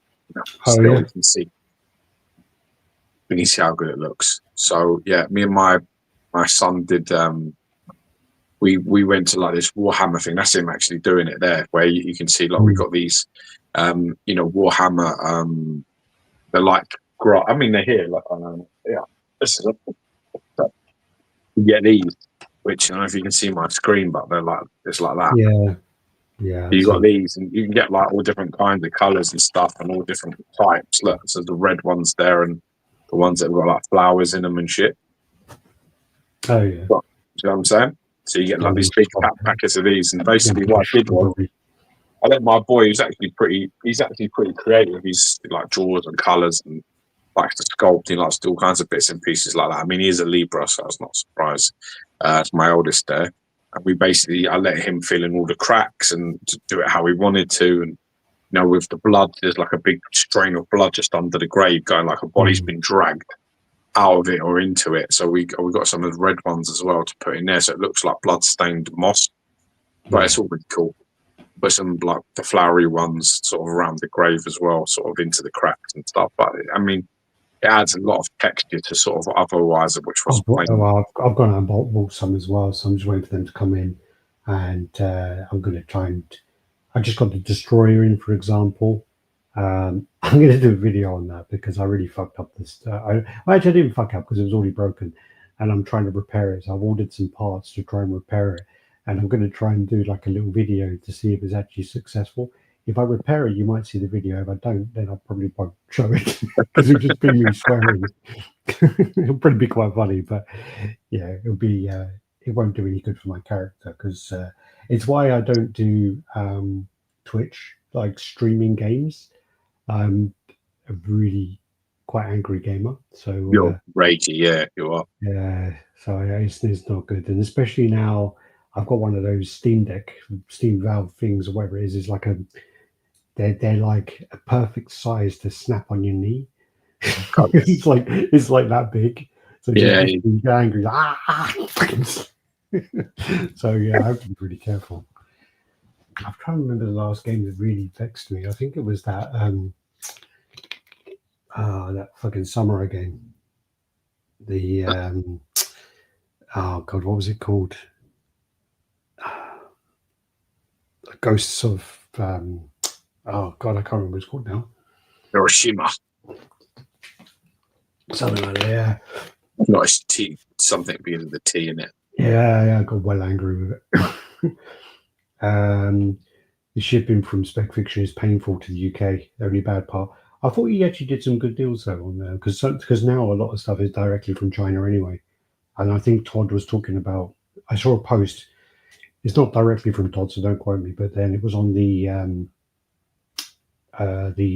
still you can see. You can see how good it looks. So yeah, me and my son did we went to like this Warhammer thing. That's him actually doing it there, where you can see like we got these Warhammer they're like I mean they're here like this is you get these, which I don't know if you can see my screen, but they're like it's like that. Yeah. You got these, and you can get like all different kinds of colours and stuff, and all different types. Look, so the red ones there, and the ones that have got like flowers in them and shit. Oh yeah. But, you know what I'm saying? So you get like these big packets of these, and basically what I did was I let my boy, he's actually pretty creative. He's like draws and colours and likes to sculpt. He likes to do all kinds of bits and pieces like that. I mean, he is a Libra, so I was not surprised. It's my oldest there. And I let him fill in all the cracks and to do it how he wanted to. And, with the blood, there's like a big strain of blood just under the grave going like a body's been dragged out of it or into it. So we got some of the red ones as well to put in there. So it looks like blood-stained moss. But it's all really cool. But some like the flowery ones sort of around the grave as well, sort of into the cracks and stuff. But I mean, it adds a lot of texture to sort of otherwise, which was I've gone out and bought some as well, so I'm just waiting for them to come in, and I'm going to try and. I just got the Destroyer in, for example. I'm going to do a video on that because I really fucked up this. I didn't fuck up because it was already broken, and I'm trying to repair it. So I've ordered some parts to try and repair it, and I'm going to try and do like a little video to see if it's actually successful. If I repair it, you might see the video. If I don't, then I probably won't show it because it'll just be me swearing. It'll probably be quite funny, but yeah, it'll be. It won't do any good for my character because it's why I don't do Twitch, like streaming games. I'm a really quite angry gamer, so you're ragey, yeah, you are. Yeah, so it's not good, and especially now I've got one of those Steam Valve things or whatever it is. It's like they're like a perfect size to snap on your knee. it's like that big. So you get angry. So yeah, I have to be pretty careful. I'm trying to remember the last game that really vexed me. I think it was that that fucking samurai game. The oh god, what was it called? Ghosts of oh god, I can't remember what it's called now. Hiroshima. Something like that, yeah. Not a T, something beginning with the T in it. Yeah, I got well angry with it. The shipping from Spec Fiction is painful to the UK. The only bad part. I thought he actually did some good deals though on there because now a lot of stuff is directly from China anyway. And I think Todd was talking about. I saw a post. It's not directly from Todd, so don't quote me. But then it was on the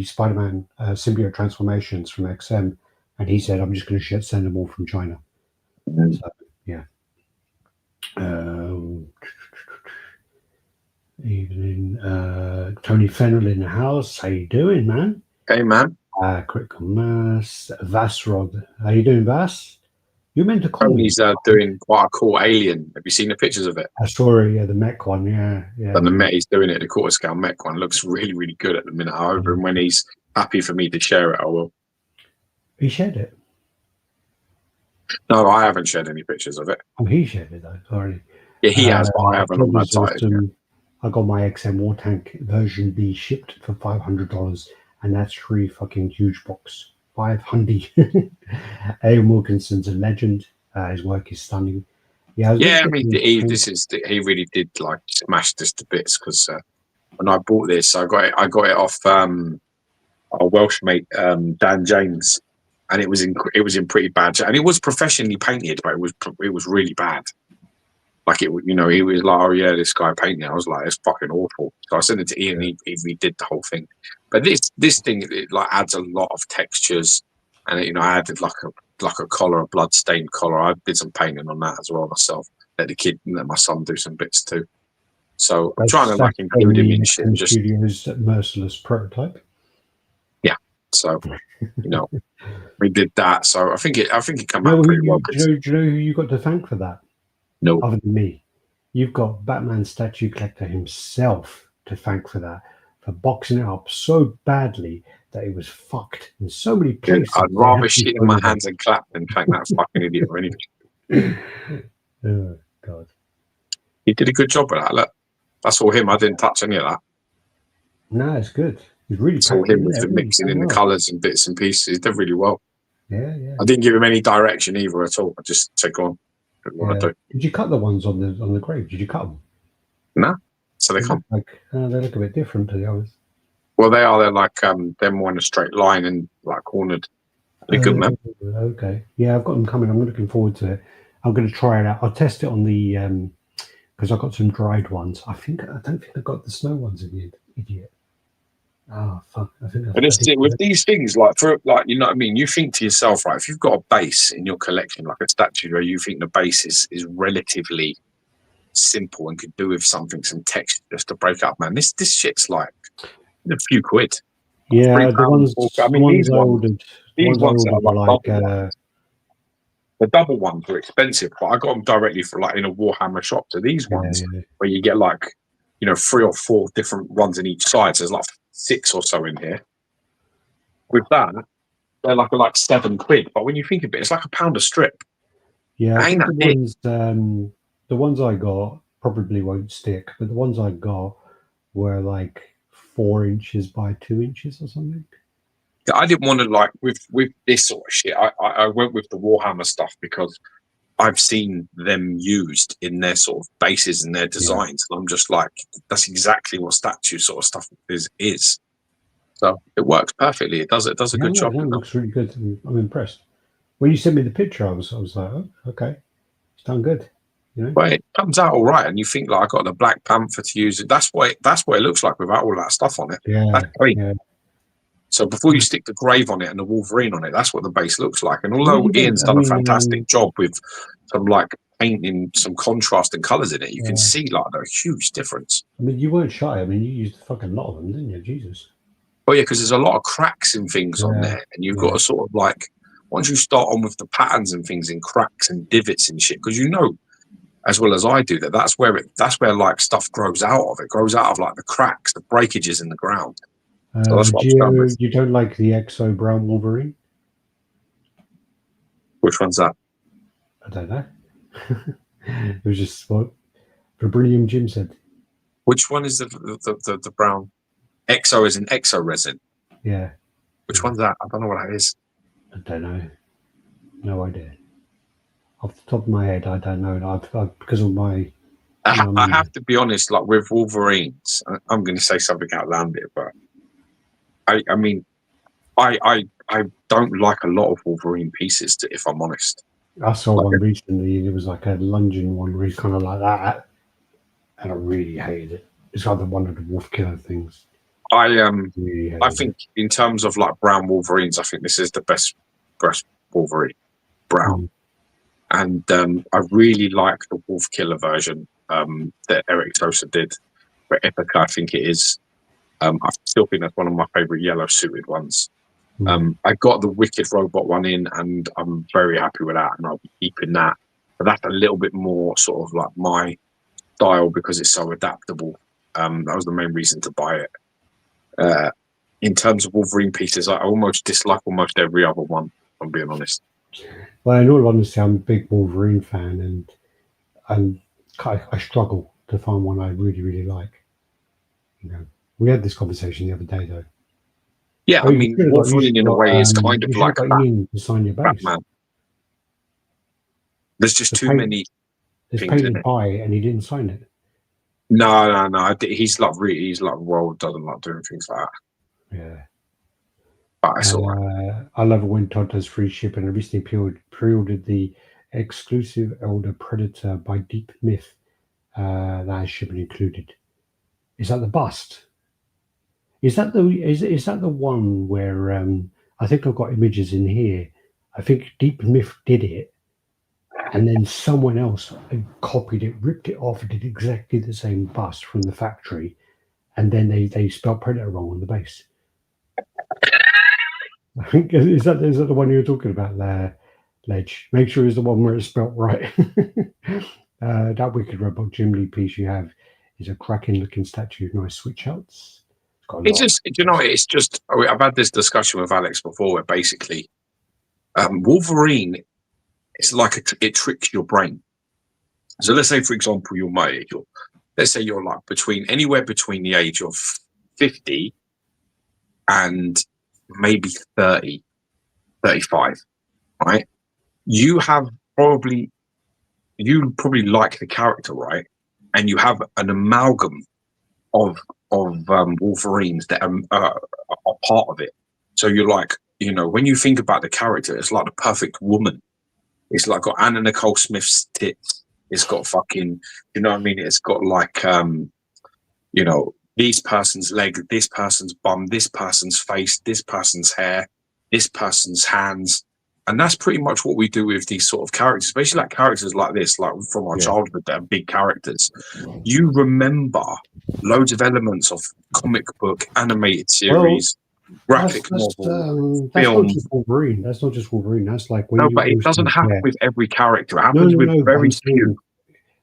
Spider-Man symbiote transformations from XM, and he said, "I'm just going to send them all from China." So, yeah. Evening, Tony Fennell in the house. How you doing, man? Hey, man. Critical Mass, Vasrod. How you doing, Vas? You meant to call me. Tony's doing quite a cool alien. Have you seen the pictures of it? I saw it, yeah, the mech one, yeah. And the Met he's doing it, the quarter scale mech one looks really, really good at the minute. However, and when he's happy for me to share it, I will. He shared it. No, I haven't shared any pictures of it. Oh, he shared it though, already. Yeah, he has, but I haven't on that site. I got my XM War Tank version B shipped for $500, and that's 3 fucking huge box. 500. A. Wilkinson's a legend. His work is stunning. Yeah, I mean, he really did like smash this to bits because when I bought this, I got it off our Welsh mate Dan James, and it was in pretty bad shape, and it was professionally painted, but it was really bad. Like it, you know, he was like, "Oh yeah, this guy painting." I was like, "It's fucking awful." So I sent it to Ian. He redid the whole thing. But this thing, it like adds a lot of textures, and you know, I added like a collar, a blood stained collar. I did some painting on that as well myself. Let my son do some bits too. So I'm trying to like include him in shit. Just Studios merciless prototype. Yeah. So you know, we did that. So I think it came out pretty well. Do you know who you got to thank for that? No. Other than me. You've got Batman statue collector himself to thank for that, for boxing it up so badly that it was fucked in so many places. I'd rather shit in my hands and clap than thank that fucking idiot or anything. Oh God. He did a good job with that. Look, that's all him. I didn't touch any of that. No, it's good. He's really it's all him with the mixing in the colours and bits and pieces. He did really well. Yeah. I didn't give him any direction either at all. I just said, "Go on." Did you cut the ones on the grave? Did you cut them? No. So they come. They look a bit different to the others. Well, they are. They're like they're more in a straight line and like cornered. They're good, man. Okay. Yeah, I've got them coming. I'm looking forward to it. I'm going to try it out. I'll test it on the because I've got some dried ones. I don't think I've got the snow ones in the end. Idiot. Oh fuck! But it's with these things, like you know what I mean. You think to yourself, right? If you've got a base in your collection, like a statue, where you think the base is relatively simple and could do with some texture just to break up, man. This shit's like a few quid. Yeah, the ones. I mean, these ones are like the double ones are expensive, but I got them directly for like in a Warhammer shop. So these ones where you get like, you know, 3 or 4 different ones in each side. So there's like 6 or so in here. With that, they're like 7 quid. But when you think of it, it's like £1 a strip. Yeah, I think the ones I got probably won't stick, but the ones I got were like 4 inches by 2 inches or something. I didn't want to like with this sort of shit. I went with the Warhammer stuff because I've seen them used in their sort of bases and their designs. And I'm just like, that's exactly what statue sort of stuff is. So it works perfectly. It does a good job. It looks really good. I'm impressed. When you sent me the picture, I was like, oh, okay, it's done good. You know? But it comes out all right, and you think like I got the Black Panther to use it. That's what it looks like without all that stuff on it. Yeah, that's great. Yeah. So before you stick the Grave on it and the Wolverine on it, that's what the base looks like. And although Ian's done a fantastic job with some like painting some contrast and colours in it, you can see like a huge difference. I mean, you weren't shy. I mean, you used a fucking lot of them, didn't you? Jesus. Oh yeah, because there's a lot of cracks and things on there, and you've got to sort of like once you start on with the patterns and things in cracks and divots and shit, because you know as well as I do that's where like stuff grows out of. It grows out of like the cracks, the breakages in the ground. So that's what you don't like the Exo Brown Wolverine? Which one's that? I don't know. It was just what Vibranium Jim said. Which one is the brown? Exo is an exo resin. Yeah. Which one's that? I don't know what that is. I don't know. No idea. Off the top of my head, I don't know. Because of my. I have to be honest. Like with Wolverines, I'm going to say something outlandish, but I mean, I don't like a lot of Wolverine pieces, if I'm honest. I saw one recently. It was like a lunging one, where he's kind of like that, and I really hated it. It's either one of the Wolf Killer things. I think in terms of like brown Wolverines, I think this is the best Wolverine. Brown. And I really like the Wolf Killer version that Eric Sosa did for Epica, I think it is. I still think that's one of my favorite yellow suited ones. I got the Wicked Robot one in, and I'm very happy with that, and I'll be keeping that. But that's a little bit more sort of like my style because it's so adaptable. That was the main reason to buy it. In terms of Wolverine pieces, I almost dislike almost every other one, if I'm being honest. Well, in all honesty, I'm a big Wolverine fan, and I struggle to find one I really, really like. You know, we had this conversation the other day, though. Yeah, I mean, Wolverine in a way is kind of like Ian to sign your base. Batman. There's just too many. There's painted by, and he didn't sign it. No. He's like well, doesn't like doing things like that. Yeah. But it's all right. I love it when Todd does free shipping. I recently pre-ordered the exclusive Elder Predator by Deep Myth. That has shipping included. Is that the bust? Is that the one where I think I've got images in here? I think Deep Myth did it, and then someone else copied it, ripped it off, and did exactly the same bust from the factory, and then they spelled Predator wrong on the base. I think is that the one you were talking about there, Ledge? Make sure it's the one where it's spelled right. That Wicked Robot Jim Lee piece you have is a cracking looking statue, nice switch outs. It's just, you know, it's just, I've had this discussion with Alex before where basically Wolverine, it's like it tricks your brain. So let's say, for example, you're my age, or let's say you're like anywhere between the age of 50 and maybe 30, 35, right? You probably like the character, right? And you have an amalgam of Wolverines that are part of it. So you're like, you know, when you think about the character, it's like the perfect woman. It's like got Anna Nicole Smith's tits. It's got fucking, you know what I mean? It's got like, you know, this person's leg, this person's bum, this person's face, this person's hair, this person's hands. And that's pretty much what we do with these sort of characters, especially like characters like this, like from our childhood that are big characters. You remember loads of elements of comic book, animated series, graphic novel, film. Not just Wolverine. That's not just Wolverine. That's like when but it doesn't happen with every character. It happens with very few.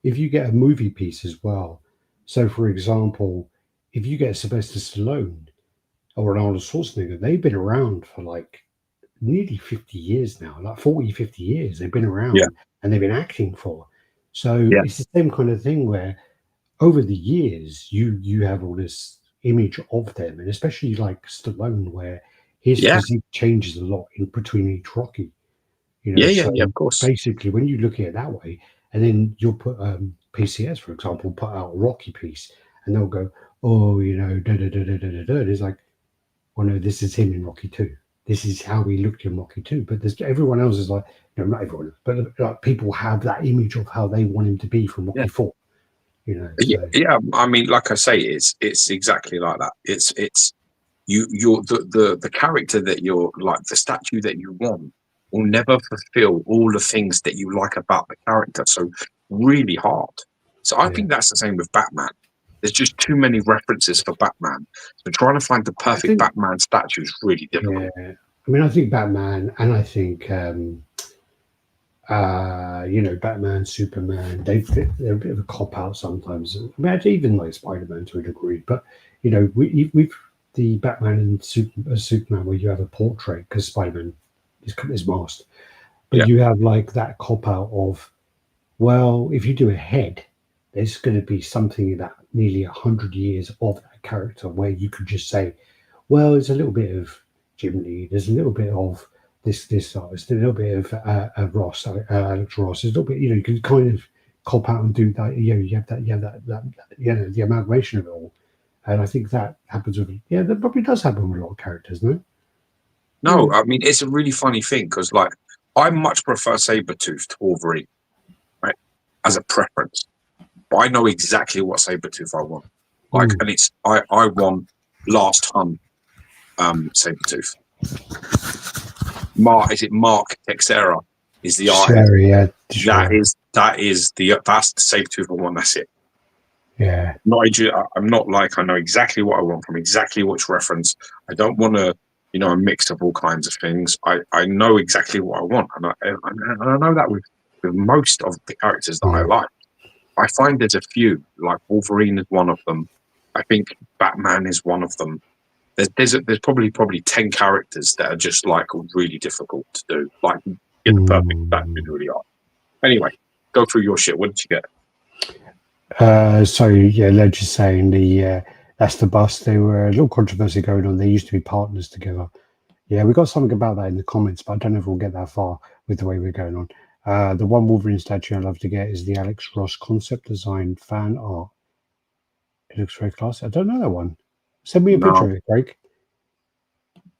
If you get a movie piece as well, so for example, if you get Sylvester Stallone or Arnold Schwarzenegger, they've been around for like nearly 50 years now, like 40, 50 years. They've been around and they've been acting for. So it's the same kind of thing where over the years, you have all this image of them, and especially like Stallone, where his physique changes a lot in between each Rocky. You know, of course. Basically, when you look at it that way, and then you'll put PCS, for example, put out a Rocky piece, and they'll go, oh, you know, And it's like, well, no, this is him in Rocky 2. This is how he looked in Rocky 2. But everyone else is like, no, not everyone, but like people have that image of how they want him to be from Rocky 4. You know, so. I mean, like I say, it's exactly like that. It's you're the character that you're like, the statue that you want will never fulfill all the things that you like about the character. So really hard. So I think that's the same with Batman. There's just too many references for Batman. So trying to find the perfect Batman statue is really difficult. Yeah. I mean, I think Batman, and I think you know, Batman, Superman, they're a bit of a cop out sometimes. I mean, even like Spider-Man to a degree, but you know, with the Batman and Superman, where you have a portrait because Spider-Man is masked, but you have like that cop out of, well, if you do a head, there's going to be something in that nearly 100 years of that character where you could just say, well, there's a little bit of Jim Lee, there's a little bit of this artist, a little bit of Ross, Alex Ross, a little bit, you know, you can kind of cop out and do that. You know, you have that, you know, the amalgamation of it all, and I think that happens with, that probably does happen with a lot of characters, no? No, I mean, it's a really funny thing because, like, I much prefer Sabretooth to Wolverine, right, as a preference. But I know exactly what Sabretooth I want. Like, and it's I want Last Hunt Sabretooth. Mark Texera is the artist. Destroyer. That's the Sabertooth I want. That's it. Yeah. I'm not like I know exactly what I want from exactly which reference. I don't want a mix of all kinds of things. I know exactly what I want, and I know that with most of the characters that I like. I find there's a few, like Wolverine is one of them. I think Batman is one of them. There's probably 10 characters that are just like really difficult to do. Like get the perfect batman really hard. Anyway, go through your shit. What did you get? So yeah, Ledge is saying that's the bus. They were a little controversy going on. They used to be partners together. Yeah, we got something about that in the comments, but I don't know if we'll get that far with the way we're going on. The one Wolverine statue I'd love to get is the Alex Ross concept design fan art. It looks very classy. I don't know that one. Send me a picture of it, Craig.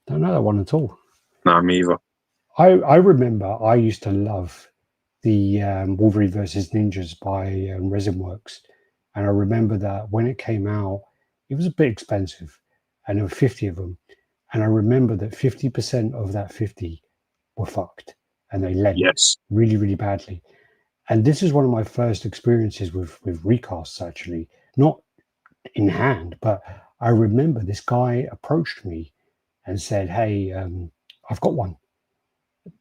Don't know that one at all. No, me either. I remember I used to love the Wolverine versus Ninjas by Resin Works, and I remember that when it came out, it was a bit expensive, and there were 50 of them, and I remember that 50% of that 50 were fucked, and they lent really, really badly. And this is one of my first experiences with recasts, actually, not in hand, but I remember this guy approached me and said, "Hey, I've got one,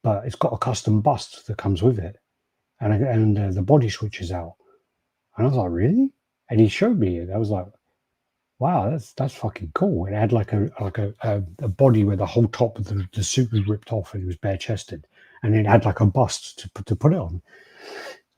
but it's got a custom bust that comes with it, and the body switches out." And I was like, "Really?" And he showed me it. I was like, "Wow, that's fucking cool." It had like a body where the whole top of the suit was ripped off and it was bare chested, and it had like a bust to put it on.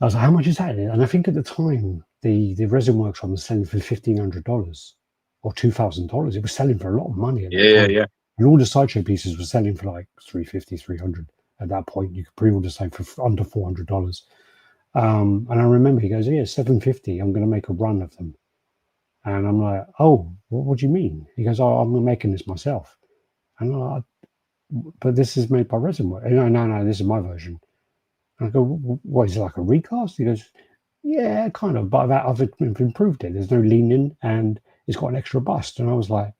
I was like, "How much is that?" And I think at the time the Resin Works one was selling for $1,500 or $2,000. It was selling for a lot of money at that time. Yeah. And all the Sideshow pieces were selling for like $350, $300. At that point, you could pre-order something for under $400. And I remember he goes, "Yeah, $750. I'm going to make a run of them." And I'm like, "Oh, what do you mean?" He goes, "Oh, I'm making this myself." And I'm like, "But this is made by Resin Works." No, this is my version. And I go, "What is it, like a recast?" He goes, "Yeah, kind of, but I've improved it. There's no leaning, and it's got an extra bust." And I was like,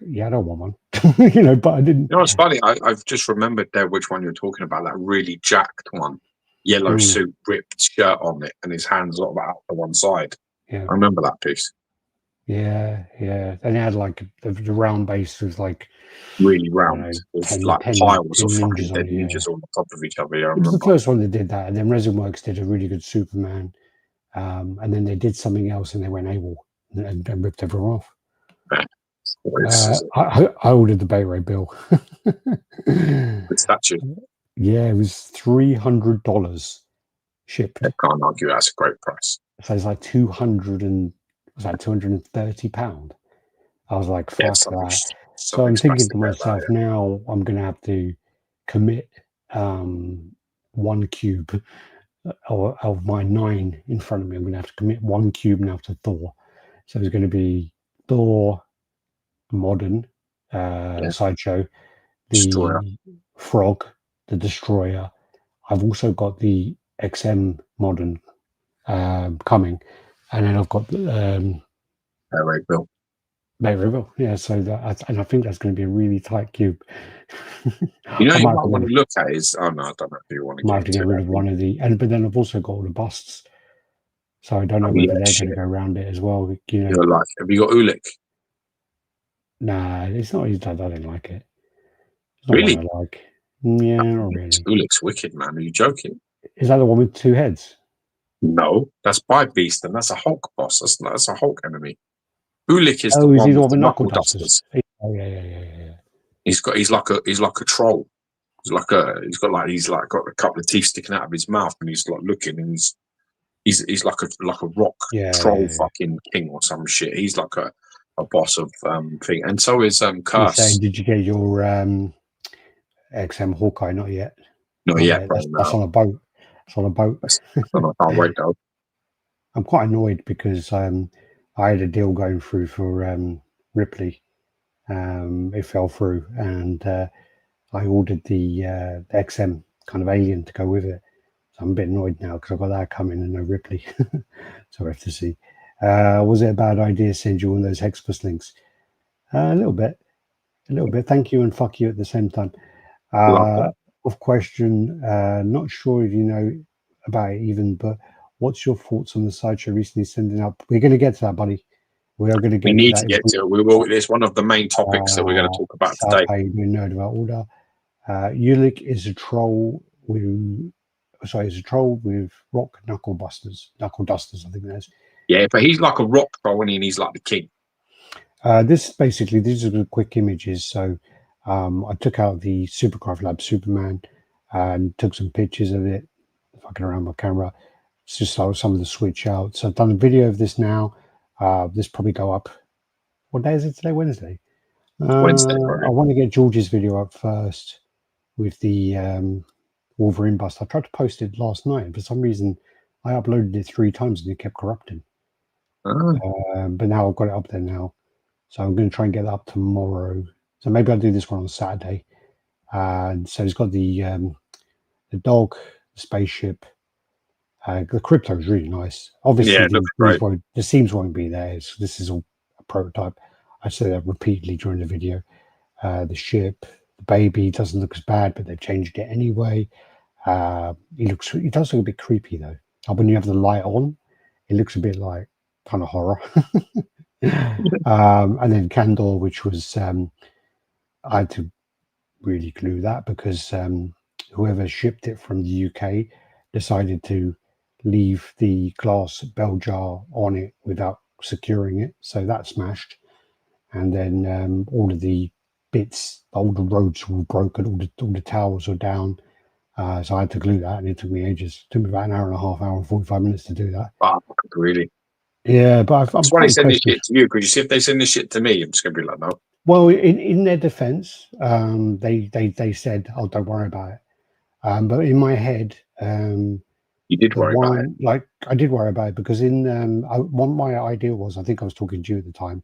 "Yeah, I don't want one," but I didn't. It's funny. I've just remembered there which one you're talking about. That really jacked one, yellow suit, ripped shirt on it, and his hands sort of out to one side. Yeah, I remember that piece. Yeah, and it had like the round base was like really round. It's like 10 piles of fucking ninjas dead on it, ninjas all on top of each other. Yeah, It was the first one that did that, and then Resin Works did a really good Superman, and then they did something else, and they went AWOL and ripped everyone off. I ordered the Bay Ray bill. The statue. Yeah, it was $300 shipped. I can't argue that's a great price. So it's like £230. I was like, fuck that. So I'm thinking to myself, now I'm going to have to commit 1 cube of my 9 in front of me. I'm going to have to commit 1 cube now to Thor. So there's going to be Thor Modern Sideshow, the Destroyer. Frog, the Destroyer. I've also got the XM Modern coming, and then I've got the Ray Bill. Yeah, so I think that's going to be a really tight cube. You know, you might want to look at is I don't know if you want to. Might have to get rid of one of the, but then I've also got all the busts, so I don't know whether they're going to go around it as well. Have you got Ulik? Nah, it's not. I don't like it. It's not really? What I like. Yeah, not really. Ulik's wicked, man. Are you joking? Is that the one with 2 heads? No, that's by Beast, and that's a Hulk boss. That's a Hulk enemy. Ulik is the one with the knuckle dusters. Oh yeah. He's like a troll. He's got a couple of teeth sticking out of his mouth, and he's like looking, and he's like a rock troll fucking king or some shit. He's like a boss of thing, and so is Curse. Saying, did you get your XM Hawkeye? Not yet. Not yet. That's on a boat. It's on a boat. I can't wait though. I'm quite annoyed because I had a deal going through for Ripley. It fell through, and I ordered the XM kind of alien to go with it. So I'm a bit annoyed now because I've got that coming and no Ripley. So I have to see. Was it a bad idea to send you all those Hexbus links? A little bit. Thank you and fuck you at the same time. Off question. Not sure if you know about it even, but what's your thoughts on the Sideshow recently sending up? We're going to get to that, buddy. We are going to We get to need that. to get to it. We will. It's one of the main topics that we're going to talk about today. Nerd about all that. Ulick is a troll with. Sorry, is a troll with rock knuckle dusters. I think that is. Yeah, but he's like a rock troll, and he's like the king. These are the quick images. So I took out the Superkraft Lab Superman and took some pictures of it, fucking around my camera. It's just some of the switch out. So I've done a video of this now. This probably go up. What day is it today? Wednesday. Wednesday, I want to get George's video up first with the Wolverine bust. I tried to post it last night. For some reason, I uploaded it 3 times and it kept corrupting. But now I've got it up there now. So I'm going to try and get that up tomorrow. So maybe I'll do this one on Saturday. And so it's got the dog, the spaceship. The crypto is really nice. Obviously, the seams won't be there. This is all a prototype. I say that repeatedly during the video. The ship, the baby doesn't look as bad, but they've changed it anyway. It does look a bit creepy though. When you have the light on, it looks a bit like kind of horror. And then Candor, which was I had to really glue that because whoever shipped it from the UK decided to leave the glass bell jar on it without securing it, so that smashed. And then all of the bits, all the roads were broken, all the towers were down. So I had to glue that, and it took me ages. It took me about an hour and a half, hour and 45 minutes to do that. Wow, really? Yeah, but that's why they send this shit to you, because you see, if they send this shit to me, I'm just going to be like, no. Well, in their defense, they said, "Oh, don't worry about it." But in my head, you did worry about it. Like I did worry about it because my idea was, I think I was talking to you at the time,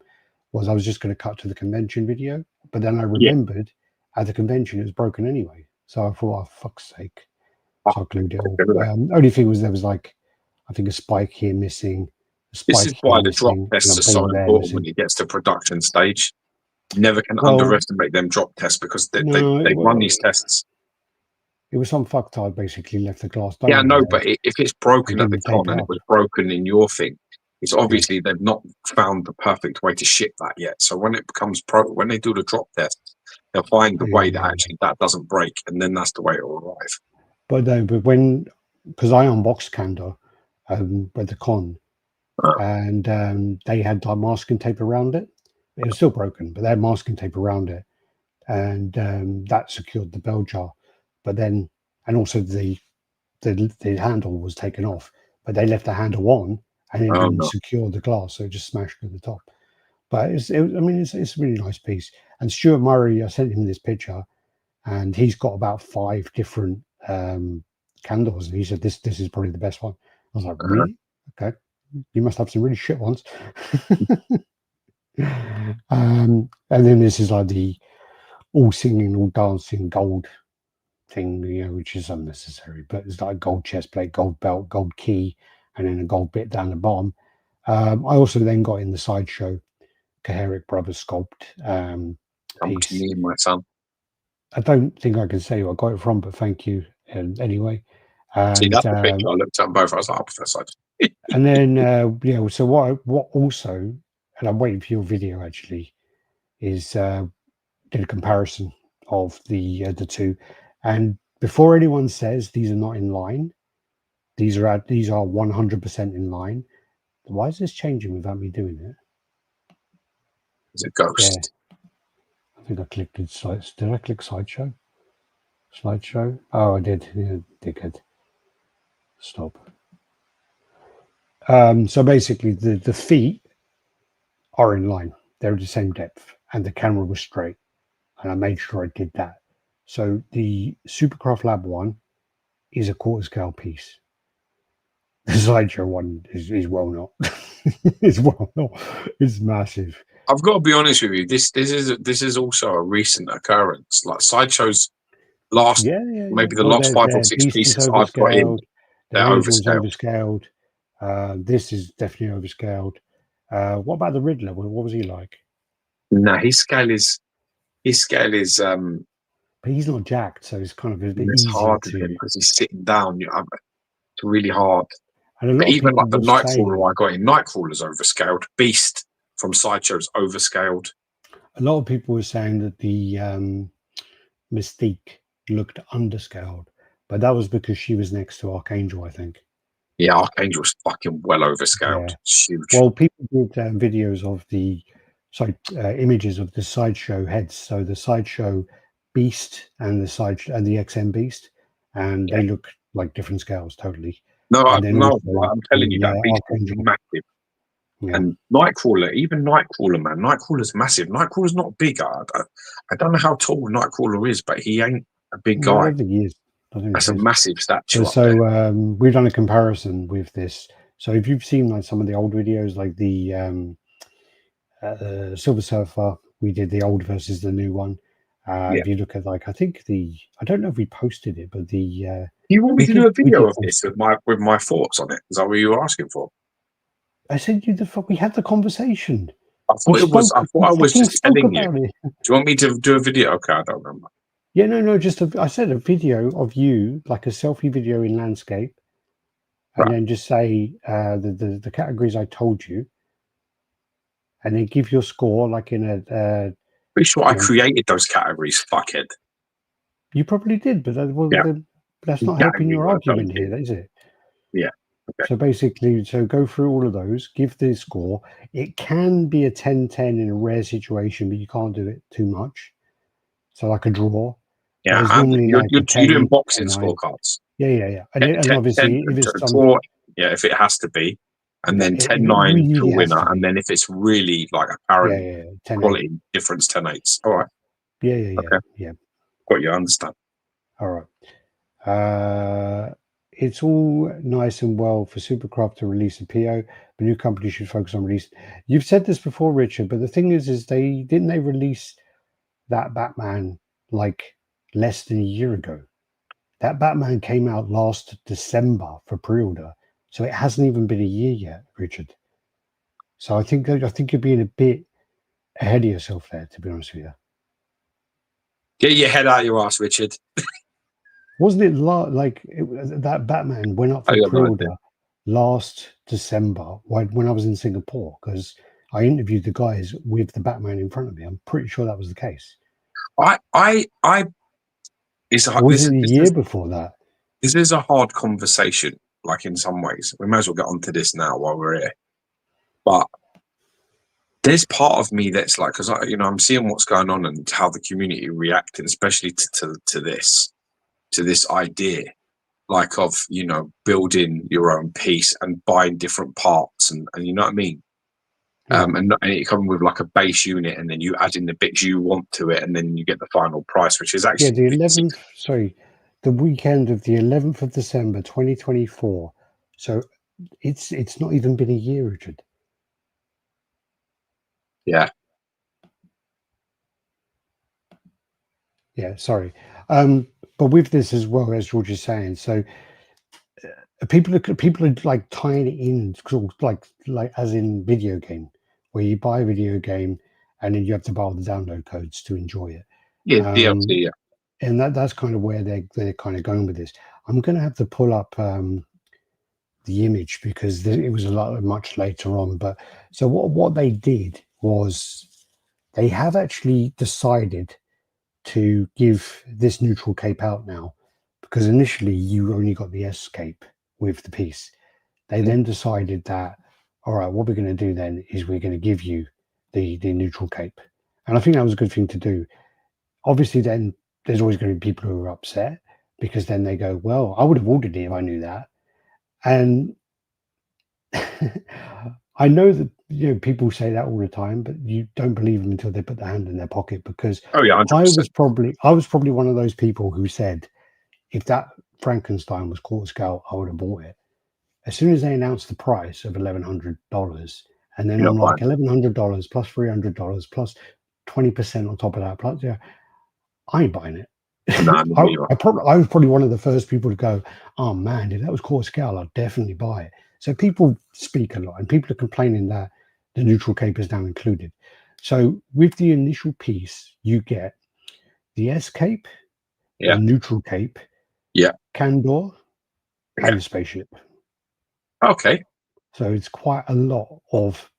was I was just going to cut to the convention video, but then I remembered at the convention it was broken anyway. So I thought, oh, fuck's sake. So I glued it all. Only thing was there was like, I think a spike here missing. This is why the drop tests are so important when it gets to production stage. You never can underestimate them drop tests because they run these tests. It was some fucktard basically left the glass. Yeah, no, but if it's broken at the con and it was broken in your thing, it's obviously they've not found the perfect way to ship that yet. So when it becomes when they do the drop test, they'll find the way that actually that doesn't break, and then that's the way it will arrive. But no, because I unboxed Candor at the con, and they had like masking tape around it. It was still broken, but they had masking tape around it, and that secured the bell jar. But then, and also the handle was taken off, but they left the handle on and it didn't secure the glass, so it just smashed at the top. But it's a really nice piece. And Stuart Murray, I sent him this picture, and he's got about 5 different candles, and he said this is probably the best one. I was like, really? Okay, you must have some really shit ones. And then this is like the all singing, all dancing gold thing, which is unnecessary, but it's like a gold chest plate, gold belt, gold key, and then a gold bit down the bottom. I also then got in the Sideshow Kaheric Brothers sculpt piece. Me and my son. I don't think I can say who I got it from, but thank you anyway. See, that's the picture I looked at both. I was like, oh, that's side. And then so what also, and I'm waiting for your video actually, is did a comparison of the two. And before anyone says these are not in line, these are 100% in line. Why is this changing without me doing it? It's a ghost. Yeah. I think I clicked it. Did I click Sideshow? Slideshow? Oh, I did. Yeah, dickhead. Stop. So basically, the feet are in line. They're the same depth, and the camera was straight. And I made sure I did that. So the Superkraft Lab one is a quarter scale piece. The Sideshow one is well not. It's well not. It's massive. I've got to be honest with you. This is also a recent occurrence. Like Sideshow's last, maybe the last 5 or 6 pieces I've got in, they're overscaled. This is definitely overscaled. What about the Riddler? What was he like? No, his scale is but he's not jacked, so it's kind of a bit It's easier hard with him to. because he's sitting down. It's really hard. And a But lot of even people like the were saying, Nightcrawler I got in, Nightcrawler's overscaled. Beast from Sideshow's overscaled. a lot of people were saying that the Mystique looked underscaled, but that was because she was next to Archangel, I think. Yeah, Archangel's fucking well overscaled. Yeah. It's huge. Well, people did videos of images of the Sideshow heads. So the Sideshow Beast and the XM Beast, and they look like different scales totally. No, And then no, also I'm telling you, that Beast is Archangel. massive. Yeah. And Nightcrawler, even Nightcrawler, man, Nightcrawler's massive. Nightcrawler's not big. I don't know how tall Nightcrawler is, but he ain't a big No, I guy. don't think he is. That's a massive statue. So we've done a comparison with this. So if you've seen like some of the old videos, like the Silver Surfer, we did the old versus the new one. If you look at I think I don't know if we posted it, but you want me to do a video of this with my thoughts on it? Is that what you were asking for? I said we had the conversation. I thought I was just telling you. Do you want me to do a video? Okay, I don't remember. Yeah, no, I said a video of you, like a selfie video in landscape, and then just say the categories I told you, and then give your score like in a. Pretty sure I created those categories, fuckhead. You probably did, but that's not helping your argument here, is it? Yeah. Okay. So basically, go through all of those, give the score. It can be a 10-10 in a rare situation, but you can't do it too much. So like a draw. Yeah, you're doing boxing scorecards. Yeah. And obviously, if it's draw, if it has to be, and then 10-9 really to a winner, and then if it's really like apparent quality difference, 10-8s. All right. Yeah. Got you. I understand. All right. It's all nice and well for Superkraft to release a PO, but new companies should focus on release. You've said this before, Richard, but the thing is they release that Batman like less than a year ago. That Batman came out last December for pre-order, so it hasn't even been a year yet, Richard. So I think you're being a bit ahead of yourself there, to be honest with you. Get your head out of your ass, Richard. Wasn't it that Batman went up for pre-order last December when I was in Singapore? Because I interviewed the guys with the Batman in front of me. I'm pretty sure that was the case. Was it a year before that? This is a hard conversation, like in some ways. We may as well get onto this now while we're here. But there's part of me that's like, because I'm seeing what's going on and how the community reacting, especially to this idea, like of building your own piece and buying different parts, and you know what I mean. And it comes with like a base unit, and then you add in the bits you want to it, and then you get the final price, which is actually the weekend of the 11th of December 2024. So it's not even been a year, Richard. Yeah, sorry. But with this as well, as George is saying, so people are like tying it in, like as in video game, where you buy a video game and then you have to buy all the download codes to enjoy it. Yeah, DLC. Yeah, and that's kind of where they're kind of going with this. I'm going to have to pull up the image because it was much later on. But so what they did was they have actually decided to give this neutral cape out now, because initially you only got the S cape with the piece. They then decided that, all right, what we're going to do then is we're going to give you the neutral cape. And I think that was a good thing to do. Obviously, then there's always going to be people who are upset, because then they go, well, I would have ordered it if I knew that. And I know that people say that all the time, but you don't believe them until they put their hand in their pocket. Because 100%. I was probably one of those people who said, if that Frankenstein was quarter scale, I would have bought it. As soon as they announced the price of $1,100, and then I'm like $1,100 plus $300 plus 20% on top of that, plus I ain't buying it. I was probably one of the first people to go, oh man, if that was quarter scale, I'd definitely buy it. So people speak a lot, and people are complaining that the neutral cape is now included. So with the initial piece, you get the S cape, Yeah. the neutral cape, Yeah. Candor, Yeah. and the spaceship. Okay. So it's quite a lot of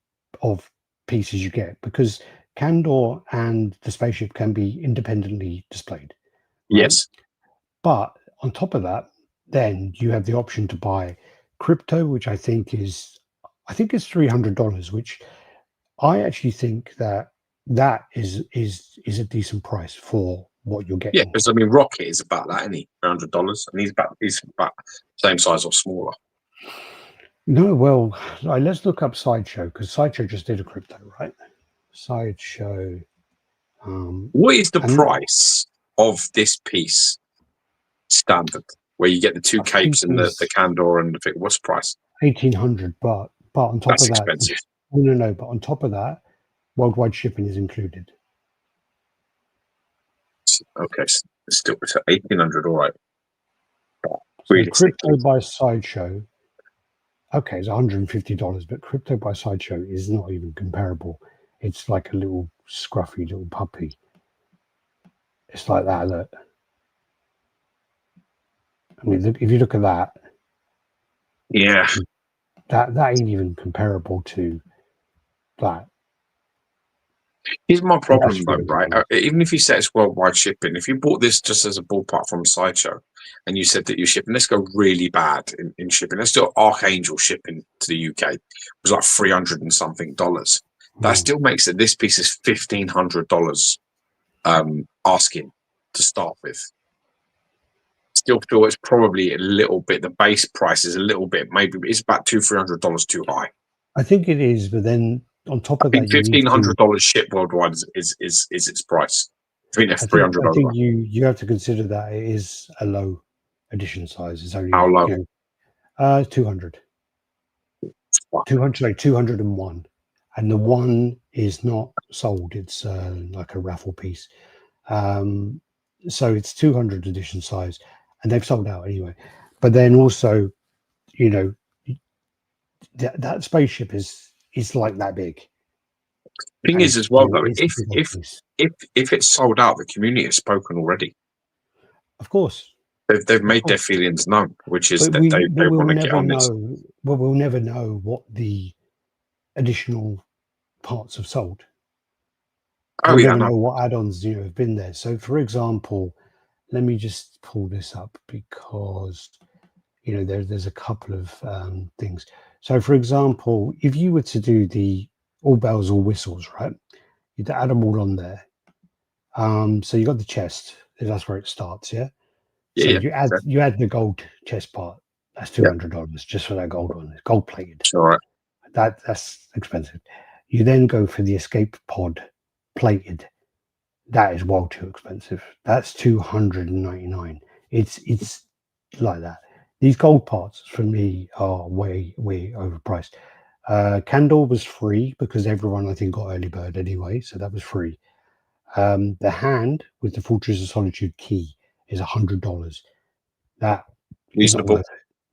pieces you get, because Candor and the spaceship can be independently displayed. Right? Yes. But on top of that, then you have the option to buy crypto, which I think is $300, which I actually think that is a decent price for what you're Yeah, getting. because I mean, Rocket is about that, isn't he? $300, and he's about same size or smaller. No, well, let's look up Sideshow, because Sideshow just did a crypto, right? Sideshow. What is the price of this piece standard, where you get the two capes and the Candor and the what's the price? 1,800, but on top That's of that, expensive. no, but on top of that, worldwide shipping is included. Okay, still it's 1,800, all right. So crypto by Sideshow, okay, it's $150, but crypto by Sideshow is not even comparable. It's like a little scruffy little puppy. It's like that. Look. I mean, if you look at that, yeah, that ain't even comparable to that. Here's my problem though, right? Even if you say it's worldwide shipping, if you bought this just as a ballpark from Sideshow, and you said that you're shipping, let's go really bad in shipping. Let's do Archangel shipping to the UK. It was like $300 and something. That still makes it. This piece is $1,500 asking to start with. Still feel it's probably a little bit. The base price is a little bit. Maybe it's about $200-300 too high. I think it is, but then on top of that, $1,500 ship worldwide is its price. I think they're $300. I think you have to consider that it is a low edition size. It's only how low? 200. 201, and the one is not sold. It's like a raffle piece. So it's 200 edition size, and they've sold out anyway. But then also, that spaceship is like that big. Thing is, as well, though, if it's sold out, the community has spoken already. Of course, they've made their feelings known, which is that they want to get on this. Well, we'll never know what the additional parts have sold. We'll never know what add-ons have been there. So, for example, let me just pull this up, because there's a couple of things. So, for example, if you were to do the all bells all whistles, right, you'd add them all on there. So you got the chest. That's where it starts. Yeah. So you add the gold chest part. That's $200 just for that gold one. It's gold plated. All right. That's expensive. You then go for the escape pod plated. That is well too expensive. That's $299. It's like that. These gold parts for me are way overpriced. Candle was free because everyone I think got early bird anyway, so that was free. The hand with the Fortress of Solitude key is $100. That reasonable.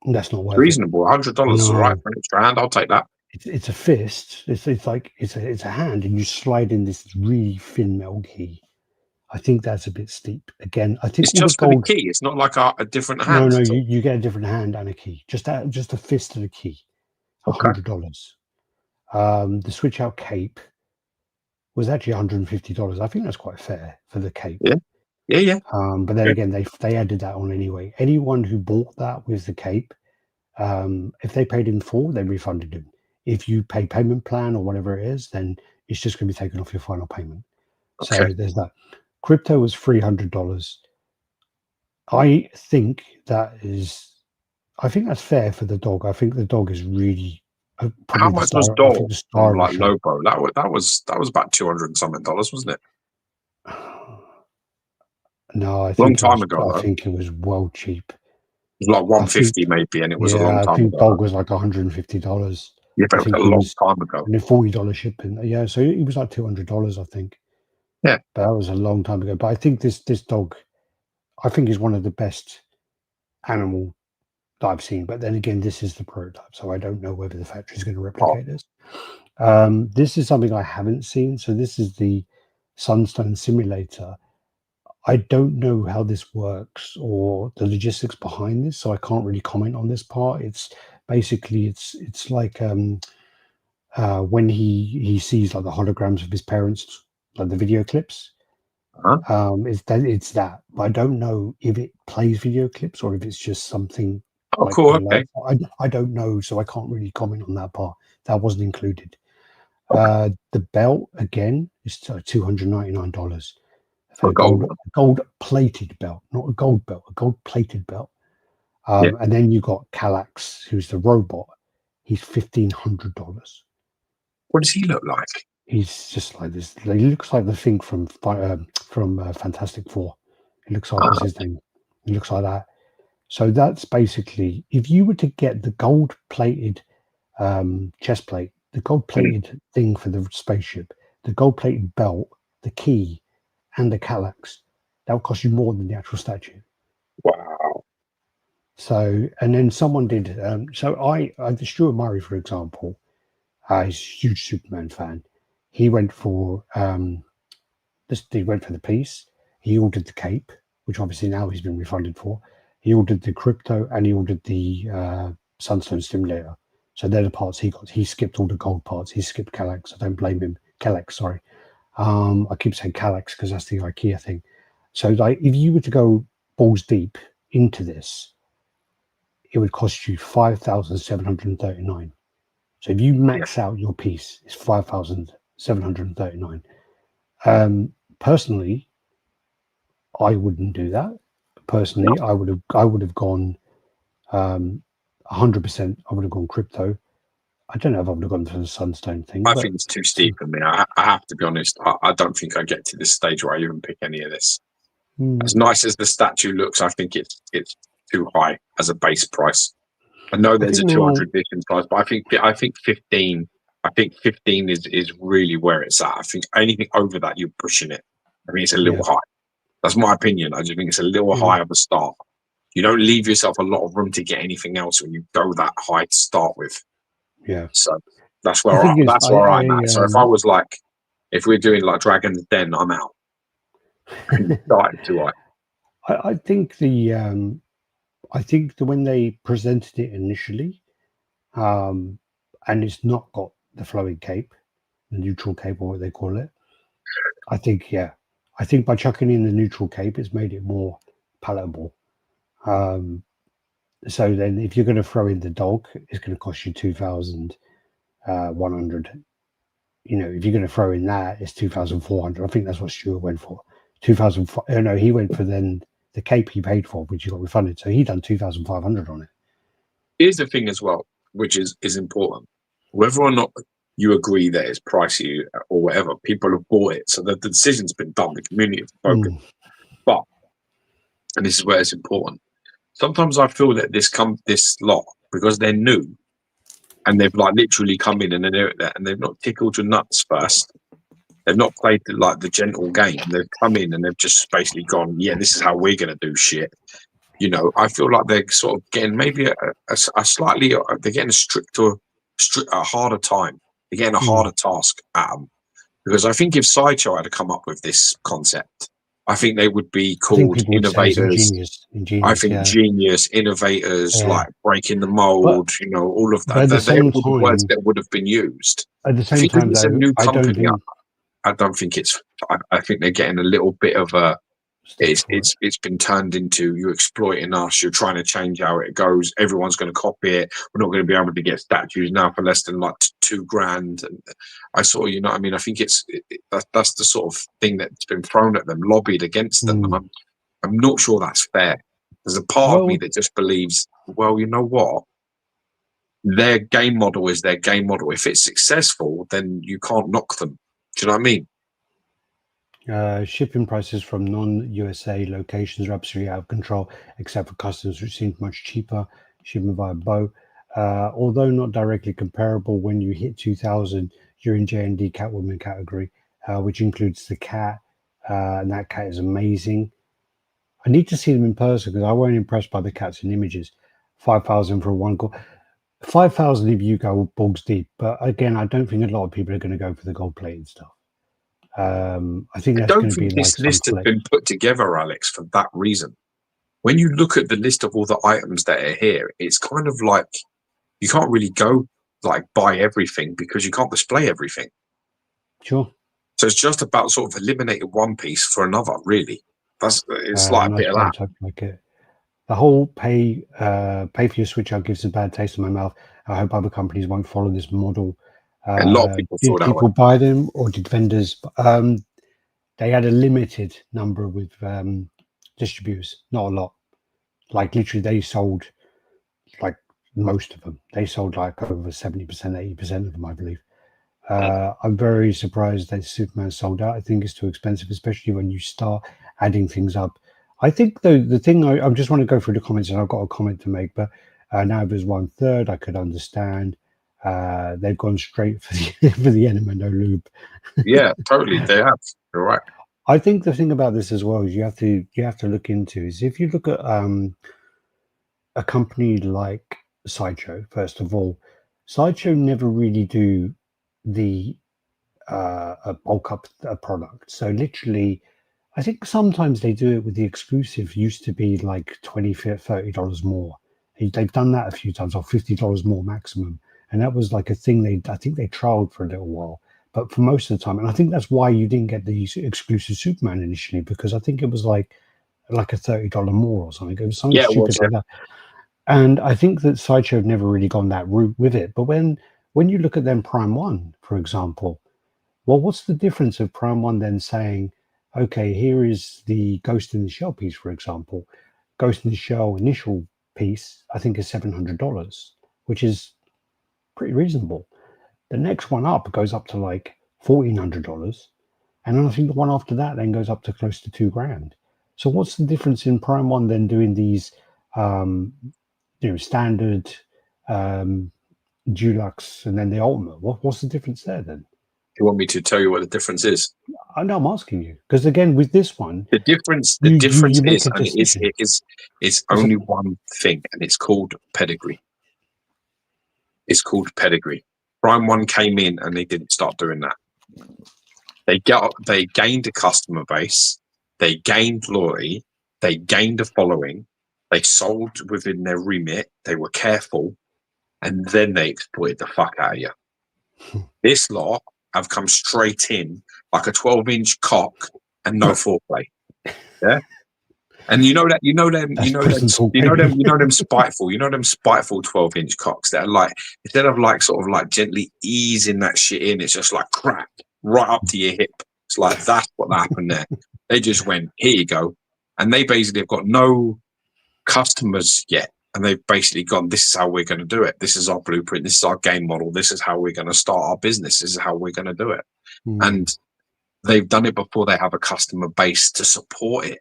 That's not worth reasonable. $100 is all right for an extra hand. I'll take that. It's a fist. It's like it's a hand, and you slide in this really thin metal key. I think that's a bit steep. Again, I think it's just for the key. It's not like a different hand. No, you get a different hand and a key. Just a fist and a key. $100. The switch out cape was actually $150. I think that's quite fair for the cape. Yeah. But then again, they added that on anyway. Anyone who bought that with the cape, if they paid in full, they refunded them. If you pay payment plan or whatever it is, then it's just going to be taken off your final payment. So there's that. Crypto was $300. I think that's fair for the dog. I think the dog is really. How much was dog? Like Lobo, that was about $200 and something, wasn't it? No, I think long time ago. I think it was well cheap. It was like $150 maybe, and it was a long time ago. I think dog was like $150. Yeah, but it was a long time ago. And then $40 shipping. Yeah, so it was like $200, I think. Yeah, but that was a long time ago. But I think this dog, I think, is one of the best animal that I've seen. But then again, this is the prototype, so I don't know whether the factory is going to replicate this. This is something I haven't seen. So this is the Sunstone Simulator. I don't know how this works or the logistics behind this, so I can't really comment on this part. It's basically it's like when he sees like the holograms of his parents, like the video clips. It's that, but I don't know if it plays video clips or if it's just something Oh, like cool. the Okay. I don't know, so I can't really comment on that part. That wasn't included. Okay. The belt again is $299 for For the gold one. gold plated belt, not a gold belt, a gold plated belt. Yeah. And then you got Calax, who's the robot. He's $1,500. What does he look like? He's just like this. He looks like the thing from Fantastic Four. He looks like, Ah, what's his name? He looks like that. So that's basically, if you were to get the gold plated chest plate, the gold plated thing for the spaceship, the gold plated belt, the key, and the Calax, that would cost you more than the actual statue. wow. So, and then someone did. The Stuart Murray, for example, he's a huge Superman fan. He went for he went for the piece. He ordered the cape, which obviously now he's been refunded for. He ordered the crypto and he ordered the Sunstone stimulator. So they're the parts he got. He skipped all the gold parts. He skipped Calax. I don't blame him. Calax, sorry. I keep saying Calax because that's the IKEA thing. So, like, if you were to go balls deep into this, it would cost you 5,739. So if you Yeah. max out your piece, it's 5,739. Personally, I wouldn't do that. No, Personally, I would have gone 100%. I would have gone crypto. I don't know if I would have gone for the Sunstone thing, I but think it's too steep for me. I have to be honest. I don't think I get to this stage where I even pick any of this. As nice as the statue looks, I think it's too high as a base price. I know I there's think a now, 200 edition price, but I think 15. I think 15 is really where it's at. I think anything over that, you're pushing it. I think it's a yeah, little high. That's my opinion. I just think it's a little yeah, high at the start. You don't leave yourself a lot of room to get anything else when you go that high to start with. yeah. So that's The where thing is, I'm at. So if we're doing like Dragon's Den, I'm out. Starting too high. I think I think that when they presented it initially, and it's not got the flowing cape, the neutral cape, or what they call it. I think, yeah, I think by chucking in the neutral cape, it's made it more palatable. Um, so then, if you're going to throw in the dog, it's going to cost you 2,100. You know, if you're going to throw in that, it's 2,400. I think that's what Stuart went for. 2,000. Oh no, he went for then the cape he paid for, which he got refunded. So he done 2,500 on it. Here's the thing as well, which is important. Whether or not you agree that it's pricey or whatever, people have bought it. So the decision's been done. The community have spoken. But, and this is where it's important, sometimes I feel that this lot, because they're new and they've like literally come in and they've not tickled your nuts first. They've not played like the gentle game. They've come in and they've just basically gone, yeah, this is how we're going to do shit. You know, I feel like they're sort of getting maybe a slightly, they're getting a harder time. They're getting a harder task at them. Because I think if Sideshow had to come up with this concept, I think they would be I think called people would say it's innovators. I ingenious, think yeah. genius, innovators, Yeah. like breaking the mold, But you know, all of but that. at the They're same all the words time, that would have been used. at the I same think because time, it's a though, new I don't company, think I don't think it's. I think they're getting a little bit of a. stick for it. It's been turned into you're exploiting us. You're trying to change how it goes. Everyone's going to copy it. We're not going to be able to get statues now for less than like $2,000. And I saw, you know, what I mean, I think that's the sort of thing that's been thrown at them, lobbied against them, and I'm not sure that's fair. There's a part of me Well, that just believes, well, you know what? Their game model is their game model. If it's successful, then you can't knock them. Do you know what I mean? shipping prices from non-USA locations are absolutely out of control, except for customs, which seems much cheaper. Shipping via boat, although not directly comparable. When you hit 2,000, you're in J&D Catwoman category, which includes the cat, and that cat is amazing. I need to see them in person because I weren't impressed by the cats in images. 5,000 for one gold. 5,000 if you go balls deep, but again, I don't think a lot of people are going to go for the gold plated stuff. I think I that's don't going to be think like this some list has been put together, Alex, for that reason. When you look at the list of all the items that are here, it's kind of like you can't really go like buy everything because you can't display everything. Sure. So it's just about sort of eliminating one piece for another, really. It's like a bit of that. Like it. The whole pay for your switch out gives a bad taste in my mouth. I hope other companies won't follow this model. A lot of people feel did that people way. buy them, or did vendors? They had a limited number with distributors, not a lot. Like literally, they sold like most of them. They sold like over 70%, 80% of them, I believe. I'm very surprised that Superman sold out. I think it's too expensive, especially when you start adding things up. I think the thing I just want to go through the comments, and I've got a comment to make, but now if there's 1/3, I could understand. They've gone straight for the for the enema no lube. Yeah, totally. They have. You're right. I think the thing about this as well is you have to look into is if you look at a company like Sideshow, first of all, Sideshow never really do the a bulk up a product. So literally, I think sometimes they do it with the exclusive. Used to be like $20, $30 more. They've done that a few times, or $50 more maximum, and that was like a thing I think they trialed for a little while. But for most of the time, and I think that's why you didn't get the exclusive Superman initially, because I think it was like a $30 more or something. It was something stupid like that. And I think that Sideshow have never really gone that route with it. But when you look at them Prime One, for example, well, what's the difference of Prime One then saying, okay, here is the Ghost in the Shell piece, for example. Ghost in the Shell initial piece, I think, is $700, which is pretty reasonable. The next one up goes up to like $1,400. And then I think the one after that then goes up to close to $2,000. So what's the difference in Prime One then doing these, standard, deluxe, and then the ultimate? What's the difference there then? You want me to tell you what the difference is? I know I'm asking you because again, with this one, the difference you is, make a and decision. it's only one thing, and it's called pedigree. It's called pedigree. Prime One came in and they didn't start doing that. They gained a customer base, they gained loyalty, they gained a following, they sold within their remit, they were careful, and then they exploited the fuck out of you. This lot have come straight in like a 12-inch cock and no foreplay. Yeah. And you know them spiteful 12-inch cocks that are like, instead of like sort of like gently easing that shit in, it's just like crack right up to your hip. It's like that's what happened there. They just went, here you go. And they basically have got no customers yet. And they've basically gone, this is how we're going to do it. This is our blueprint. This is our game model. This is how we're going to start our business. This is how we're going to do it. And they've done it before they have a customer base to support it.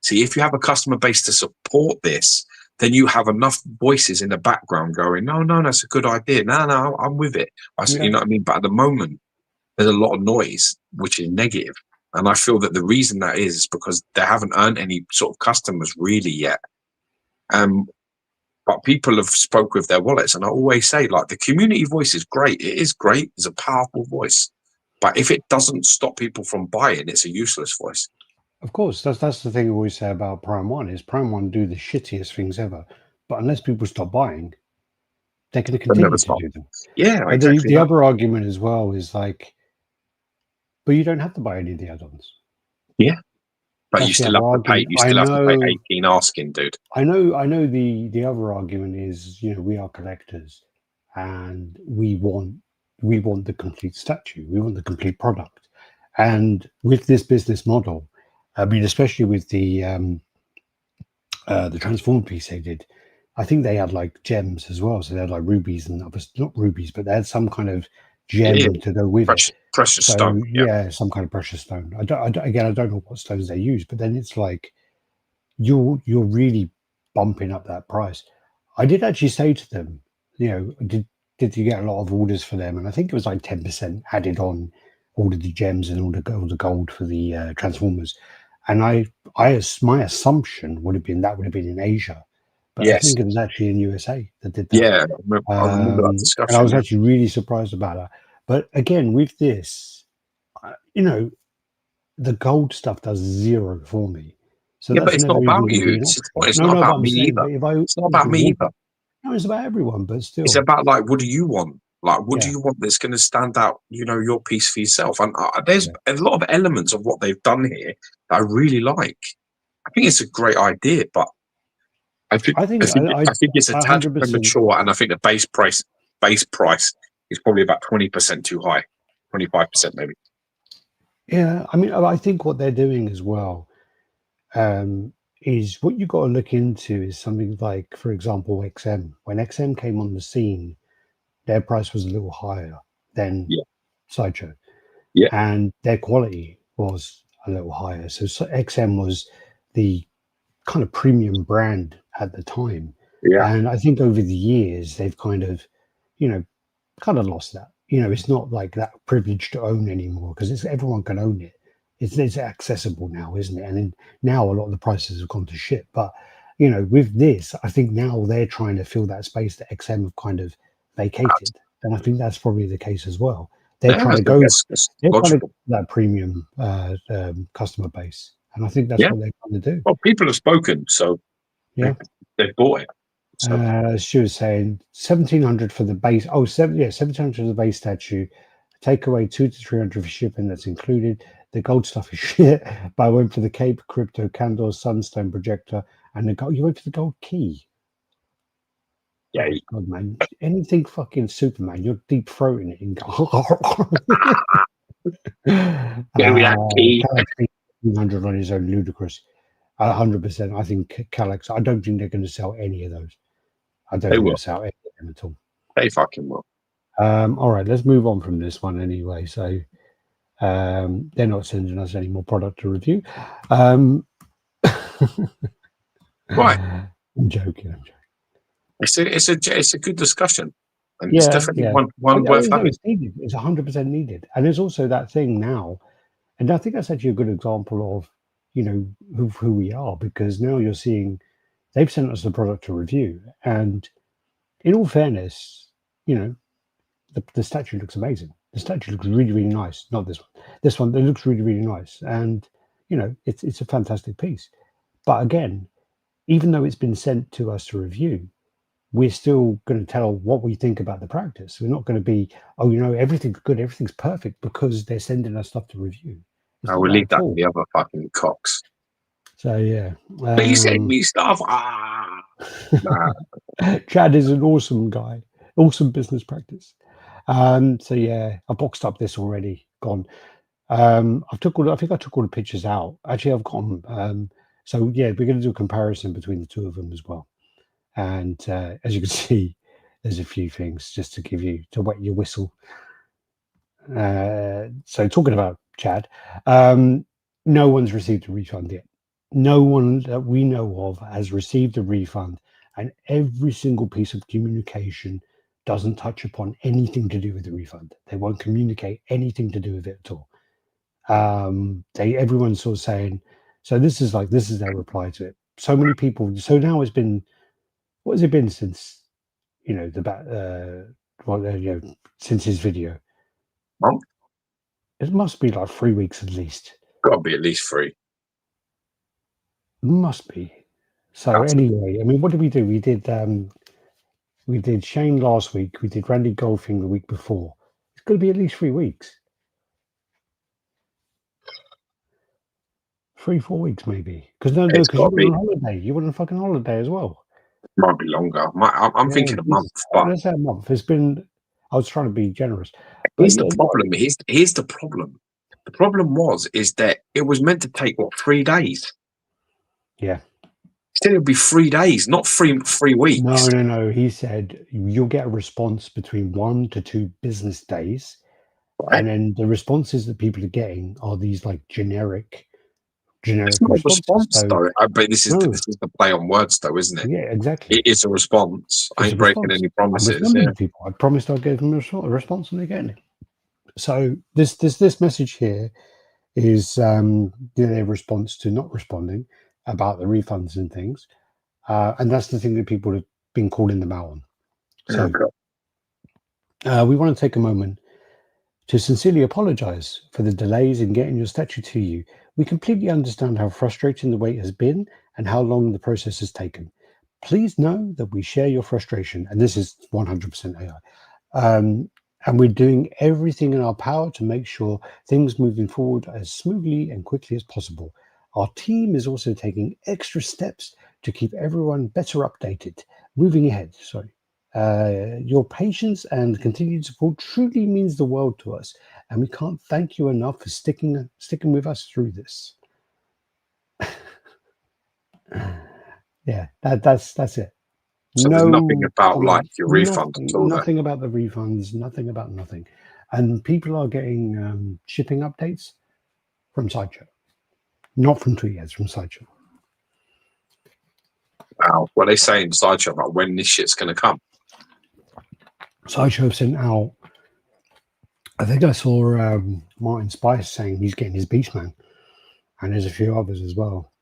See, if you have a customer base to support this, then you have enough voices in the background going, no, that's a good idea. No, I'm with it. You know what I mean? But at the moment, there's a lot of noise, which is negative. And I feel that the reason that is because they haven't earned any sort of customers really yet. But people have spoke with their wallets. And I always say, like, the community voice is great. It is great. It's a powerful voice. But if it doesn't stop people from buying, it's a useless voice. Of course, that's the thing I always say about Prime One is Prime One do the shittiest things ever. But unless people stop buying, they're going to continue to do them. Yeah, but exactly. The other argument as well is like, but you don't have to buy any of the add-ons. Yeah. But you still have to pay. You still have to pay 18 asking, dude. I know. The other argument is, we are collectors, and we want the complete statue. We want the complete product. And with this business model, I mean, especially with the transformed piece they did, I think they had like gems as well. So they had like rubies and not rubies, but they had some kind of gem to go with it. Precious stone. Yeah, some kind of precious stone. I don't know what stones they use, but then it's like you're really bumping up that price. I did actually say to them, did you get a lot of orders for them? And I think it was like 10% added on all of the gems and all the gold for the Transformers. And my assumption would have been in Asia, but I think it was actually in USA that did that. Yeah, I remember that discussion. And I was actually really surprised about that. But again, with this, the gold stuff does 0 for me. So Yeah, but that's it's never not even about going to be you. an option. It's No, not no, but about I'm me saying, either. but if I It's not was about to me walk, either. no, it's about everyone, but still. It's about like, what do you want? Like, what do Yeah. you want that's going to stand out? You know, your piece for yourself. And there's Yeah. a lot of elements of what they've done here that I really like. I think it's a great idea, but I think I think it's a tad 100%. premature, and I think the base price is probably about 20% too high, 25% maybe. Yeah, I mean, I think what they're doing as well is what you've got to look into is something like, for example, XM. When XM came on the scene, their price was a little higher than Yeah, Sideshow, yeah, and their quality was a little higher. So XM was the kind of premium brand at the time. yeah. And I think over the years, they've kind of, kind of lost that. It's not like that privilege to own anymore because it's everyone can own it. It's accessible now, isn't it? And then now a lot of the prices have gone to shit. But with this, I think now they're trying to fill that space that XM have kind of vacated, and I think that's probably the case as well. They're Yeah, trying I to think go. that's They're trying to go logical. to that premium customer base, and I think that's Yeah. what they're trying to do. Well, people have spoken, so Yeah. they've bought it. So She was saying 1,700 for the base. Oh, 1,700 for the base statue. Take away 200 to 300 for shipping. That's included. The gold stuff is shit. But I went for the Cape Crypto Candle Sunstone projector and the gold. You went for the gold key. yeah, Oh God, man! Anything fucking Superman, you're deep throating it and go. give me that key. Calax 1,500 on his own, ludicrous. 100%. I think Calax. I don't think they're going to sell any of those. I don't They think will. they'll sell any of them at all. They fucking will. All right, let's move on from this one anyway. So they're not sending us any more product to review. Right. I'm joking. It's a good discussion, and it's Yeah, definitely yeah. one worth having. It's needed. It's 100% needed. And there's also that thing now, and I think that's actually a good example of, who we are, because now you're seeing they've sent us the product to review. And in all fairness, the statue looks amazing. The statue looks really, really nice. Not this one. This one, it looks really, really nice. And, it's a fantastic piece. But again, even though it's been sent to us to review, we're still going to tell what we think about the practice. We're not going to be, oh, everything's good, everything's perfect because they're sending us stuff to review. It's I not will that leave at that to all. the other fucking cocks. So, yeah. Please send me stuff. Nah. Chad is an awesome guy, awesome business practice. So, yeah, I boxed up this already, gone. I think I took all the pictures out. Actually, I've got them. So yeah, we're going to do a comparison between the two of them as well. And as you can see, there's a few things just to give you to wet your whistle. So talking about Chad, no one's received a refund yet. No one that we know of has received a refund, and every single piece of communication doesn't touch upon anything to do with the refund. They won't communicate anything to do with it at all. Everyone's sort of saying, so this is their reply to it. So many people. So now it's been, what has it been since since his video? Well, It must be like 3 weeks at least. got to be at least 3. It must be. So That's anyway, I mean, what did we do? We did Shane last week. We did Randy Golfing the week before. It's going to be at least 3 weeks. 3-4 weeks maybe. Because it's because got you to went be. on holiday. You went on fucking holiday as well. Might be longer. I'm Yeah, thinking a month, Jesus. but Let's say a month. It's been. I was trying to be generous, but here's the yeah, problem. Here's the problem. The problem is that it was meant to take 3 days. yeah. Instead, it would be 3 days, not 3 weeks. No. He said you'll get a response between 1 to 2 business days, Right? and then the responses that people are getting are these like generic It's not a responses. response, So though. But this is no, the play on words, though, isn't it? yeah, exactly. It is a response. I It's a ain't breaking response. any I'm promises. responding Yeah. to people. I promised I'd give them a response, and they're getting it. So this message here is their response to not responding about the refunds and things. And that's the thing that people have been calling them out on. So Okay. we want to take a moment To sincerely apologize for the delays in getting your statue to you. We completely understand how frustrating the wait has been and how long the process has taken. Please know that we share your frustration, and this is 100% AI. And we're doing everything in our power to make sure things moving forward as smoothly and quickly as possible. Our team is also taking extra steps to keep everyone better updated. Moving ahead, sorry. Your patience and continued support truly means the world to us, and we can't thank you enough for sticking with us through this. Yeah, that's it. So there's nothing about like your refund at all. Nothing about the refunds. Nothing about nothing. And people are getting shipping updates from Sideshow, not from Tweeterhead, from Sideshow. Wow, what are they saying Sideshow about when this shit's going to come? Sideshow sent out. I think I saw Martin Spice saying he's getting his Beastman, and there's a few others as well.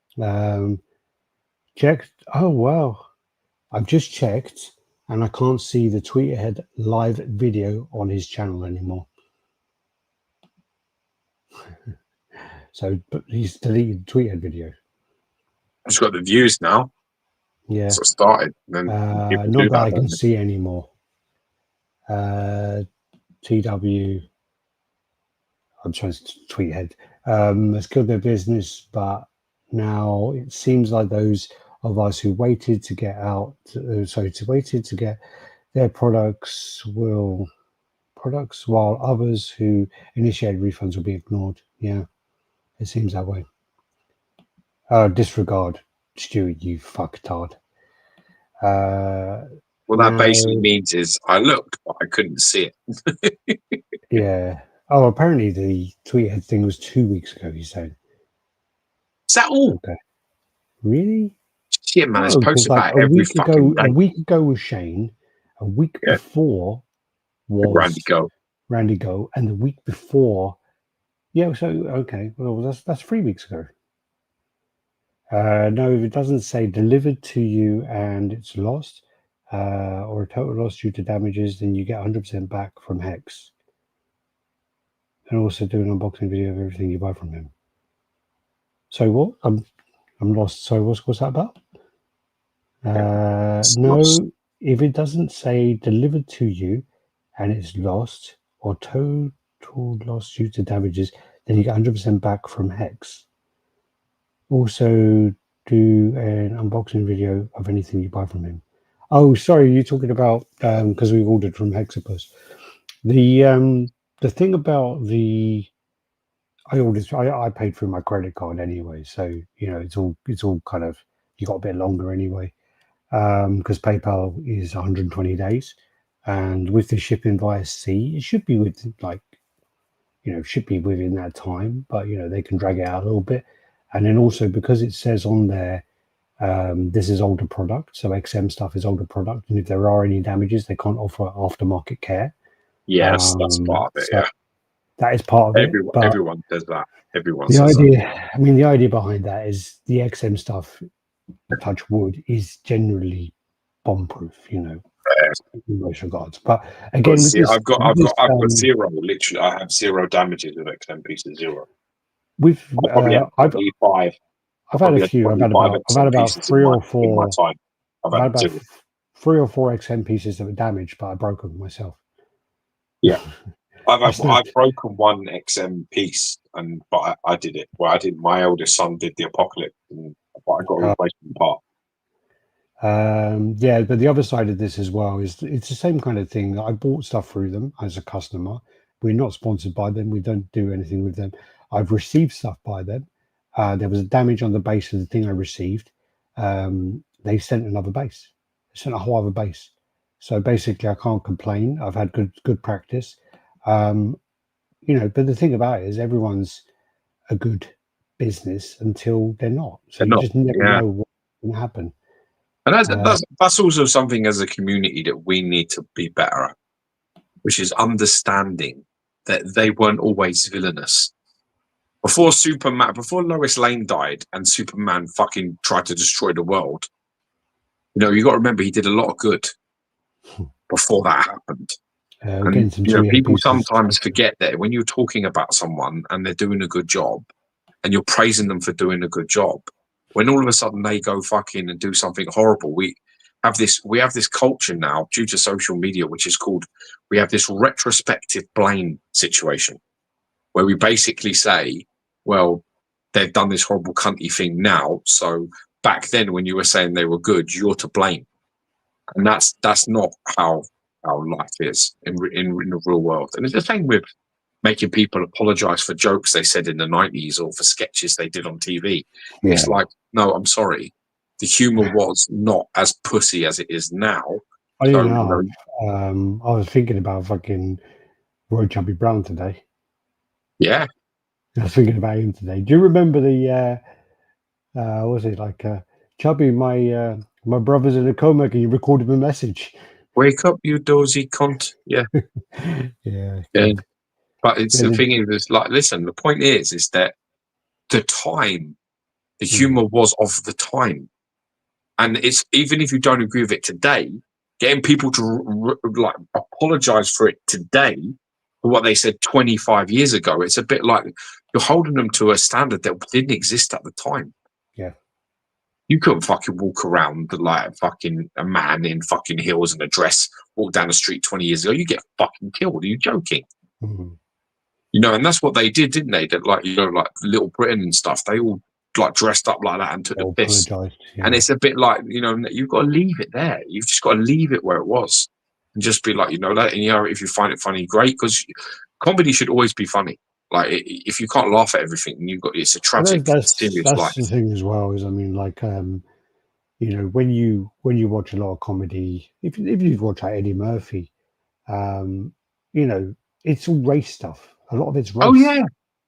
Checked. Oh wow, I've just checked, and I can't see the Tweeterhead live video on his channel anymore. So, but he's deleted Tweeterhead video. I've got the views now. Yeah, so it started. Then not that I can see anymore. TW. I'm trying to Tweethead. Has killed their business, but now it seems like those of us who waited to get out, waited to get their products, while others who initiated refunds will be ignored. Yeah, it seems that way. Disregard, Stuart, you fucktard. What that basically means is I looked, but I couldn't see it. Yeah. Oh, apparently the Tweethead thing was 2 weeks ago, he said. Is that all? Okay. Really? Shit, man, it's posted about every fucking day. A week ago was Shane. A week before was Randy Go. And the week before, so, okay. Well, that's 3 weeks ago. No, if it doesn't say delivered to you and it's lost, or a total loss due to damages, then you get 100% back from Hex. And also do an unboxing video of everything you buy from him. So what? I'm lost. So what's that about? No, if it doesn't say delivered to you and it's lost or total loss due to damages, then you get 100% back from Hex. Also do an unboxing video of anything you buy from him. Oh, sorry, you're talking about because we ordered from Hexapus. The thing about I paid through my credit card anyway, so it's all kind of, you got a bit longer anyway, because PayPal is 120 days, and with the shipping via sea, it should be within that time, but they can drag it out a little bit, and then also because it says on there this is older product, so XM stuff is older product, and if there are any damages, they can't offer aftermarket care. Yes, that's part of it. So that is part of it. But everyone does that. The idea behind that is the XM stuff, touch wood, is generally bomb-proof. In most regards. But again, I've got zero. Literally, I have zero damages with XM pieces. Zero. I've had a few. I've had about 3 or 4. In my time. I've had about 3 or 4 XM pieces that were damaged, but I broke them myself. Yeah, I've broken one XM piece, but I did it. Well, I did. My eldest son did the Apocalypse, but I got a replacement part. But the other side of this as well is it's the same kind of thing. I bought stuff through them as a customer. We're not sponsored by them. We don't do anything with them. I've received stuff by them. There was a damage on the base of the thing I received. They sent another base. They sent a whole other base. So basically, I can't complain. I've had good practice. But the thing about it is everyone's a good business until they're not. So you just never know what's going to happen. And that's also something as a community that we need to be better at, which is understanding that they weren't always villainous. Before Lois Lane died and Superman fucking tried to destroy the world, you got to remember he did a lot of good before that happened. And people sometimes forget that when you're talking about someone and they're doing a good job, and you're praising them for doing a good job, when all of a sudden they go fucking and do something horrible, we have this culture now due to social media, which is called, we have this retrospective blame situation, where we basically say, well, they've done this horrible cunty thing now, so back then when you were saying they were good, you're to blame. And that's not how life is in the real world. And it's the same with making people apologize for jokes they said in the 90s or for sketches they did on TV. Yeah. It's like, no, I'm sorry. The humor was not as pussy as it is now. I was thinking about fucking Roy Chubby Brown today. Yeah. I was thinking about him today. Do you remember the, was it like, Chubby, my brother's in a coma, can you record him a message? Wake up, you dozy cunt. Yeah. Yeah. But it's the thing is, like, listen, the point is that the time, the humor was of the time. And it's, even if you don't agree with it today, getting people to like apologize for it today, for what they said 25 years ago, it's a bit like you're holding them to a standard that didn't exist at the time. Yeah. You couldn't fucking walk around like fucking a man in fucking heels and a dress, walk down the street 20 years ago. You get fucking killed. Are you joking? Mm-hmm. You know, and that's what they did, didn't they? That, like, you know, like Little Britain and stuff, they all like dressed up like that and took the piss. Yeah. And it's a bit like, you know, you've got to leave it there. You've just got to leave it where it was and just be like, you know, that. And, you know, if you find it funny, great, because comedy should always be funny. Like, if you can't laugh at everything, it's a tragic, serious life. That's the thing as well. Is, I mean, like, you know, when you watch a lot of comedy, if you watch like Eddie Murphy, you know, it's all race stuff. A lot of it's race. Oh yeah.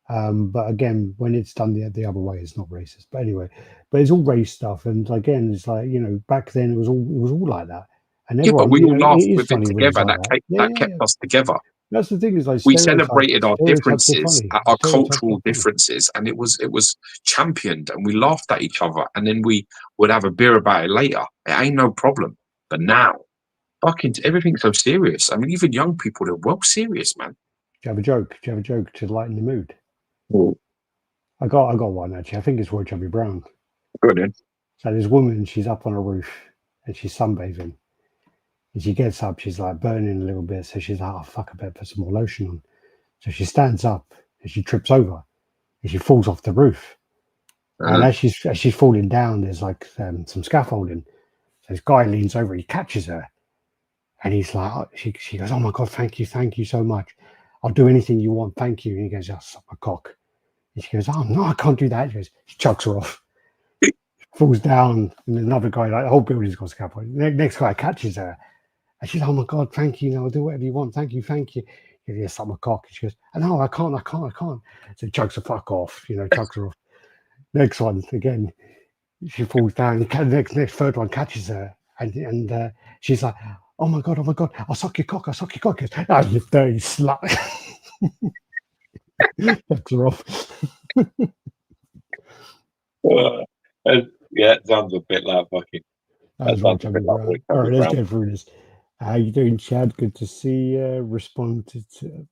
But again, when it's done the other way, it's not racist. But anyway, but it's all race stuff, and again, it's like, you know, back then it was all like that. And everyone, but we all laughed with it together. Like that kept us together. That's the thing, is like we celebrated our differences, our cultural differences, and it was championed, and we laughed at each other, and then we would have a beer about it later. It ain't no problem. But now, fucking everything's so serious. I mean, even young people, they're well serious, man. Do you have a joke? Do you have a joke to lighten the mood? Ooh. I got one actually. I think it's Roy Chubby Brown. Good. Then. So this woman, she's up on a roof and she's sunbathing. And she gets up, she's like burning a little bit. So she's like, oh fuck, I better put some more lotion on. So she stands up and she trips over and she falls off the roof. And as she's falling down, there's like some scaffolding. So this guy leans over, he catches her. And he's like, oh, she goes, oh my God, thank you so much. I'll do anything you want, thank you. And he goes, oh, suck my cock. And she goes, oh no, I can't do that. She chucks her off. Falls down, and another guy, like the whole building's got scaffolding. The next guy catches her. And she's like, oh my God, thank you. I'll do whatever you want. Thank you. Yeah, suck my cock. And she goes, oh, no, I can't. So he chucks her fuck off, you know, chucks her off. Next one, again, she falls down. The next third one catches her. And she's like, oh my God, I'll suck your cock. Goes, oh, you dirty slut. Chucks her off. Yeah, it sounds a bit like fucking. All right, let's get through this. How you doing, Chad? Good to see you. Responded to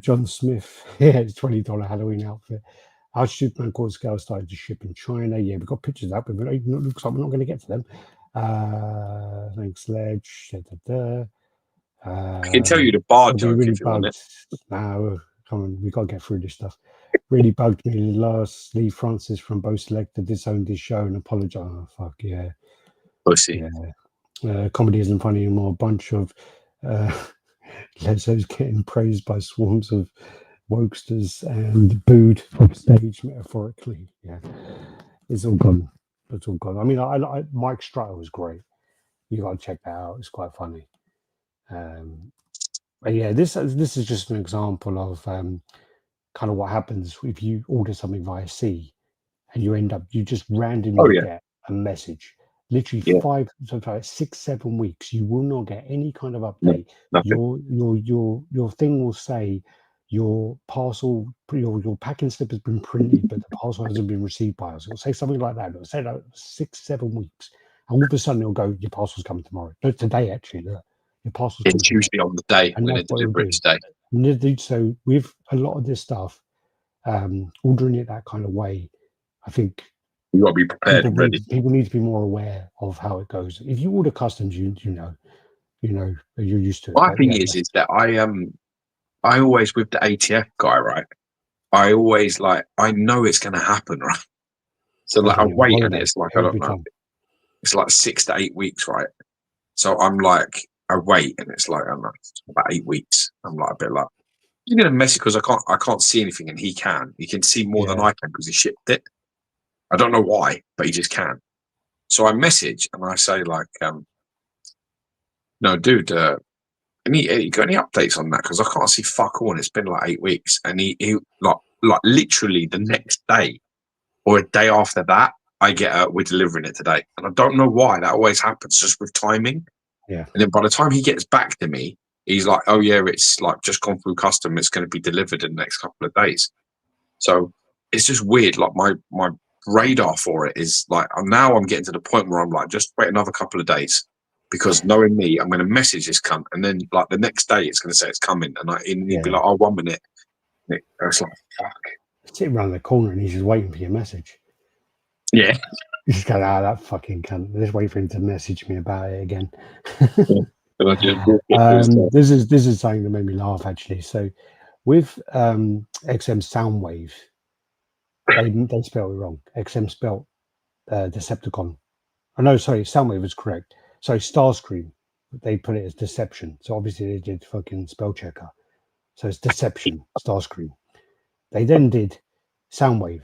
John Smith. Yeah, it's $20 Halloween outfit. Our Superman cord scale started to ship in China. Yeah, we've got pictures up, but it looks like we're not going to get to them. Thanks, Ledge. I can tell you the bar joke really if you want it. No, come on, we got to get through this stuff. Really bugged me. Lastly, Francis from Bo Selector disowned his show and apologized. Oh, fuck yeah. Pussy. Yeah. Comedy isn't funny anymore. A bunch of lesos getting praised by swarms of wokesters and booed on stage, metaphorically. Yeah. It's all gone. I mean, I Mike Strutter was great. You got to check that out. It's quite funny. But yeah, this is just an example of kind of what happens if you order something via sea and you just randomly get a message. Literally 6, 7 weeks, you will not get any kind of update. Your thing will say your parcel, your packing slip has been printed, but the parcel hasn't been received by us. It'll say something like that. It'll say like 6, 7 weeks, and all of a sudden it'll go, your parcel's coming tomorrow. No, today actually. Look. your parcel's It's usually on the day and when that's they what deliver it'll it do. today. And so with a lot of this stuff, ordering it that kind of way, I think You got to be prepared and ready. people need to be more aware of how it goes. If you order customs, you know, you're used to it. My thing is that I always, with the ATF guy, right? I always I know it's going to happen, right? So like I wait, and it's like I don't know, it's like 6 to 8 weeks, right? So I'm like, I wait, and it's like I don't know, about 8 weeks. I'm like a bit like, you're gonna mess it because I can't see anything, and he can see more than I can because he shipped it. I don't know why, but he just can. So I message and I say like, no, dude, you got any updates on that? Because I can't see fuck all, and it's been like 8 weeks, and he like literally the next day or a day after that, I get we're delivering it today, and I don't know why that always happens, just with timing. Yeah. And then by the time he gets back to me, he's like, "Oh yeah, it's like just gone through custom. It's going to be delivered in the next couple of days." So it's just weird. Like my radar for it is like now I'm getting to the point where I'm like, just wait another couple of days, because knowing me, I'm going to message this cunt, and then like the next day it's going to say it's coming, and he'd be like, "Oh, 1 minute." And it's like, fuck. Sitting around the corner and he's just waiting for your message. Yeah. He's just going, that fucking cunt. Just wait for him to message me about it again. This is something that made me laugh actually. So with XM Soundwave, they spelled it wrong. XM spelled Decepticon. Oh no, sorry, Soundwave was correct. Sorry, Starscream. They put it as Deception. So obviously they did fucking spell checker. So it's Deception, Starscream. They then did Soundwave,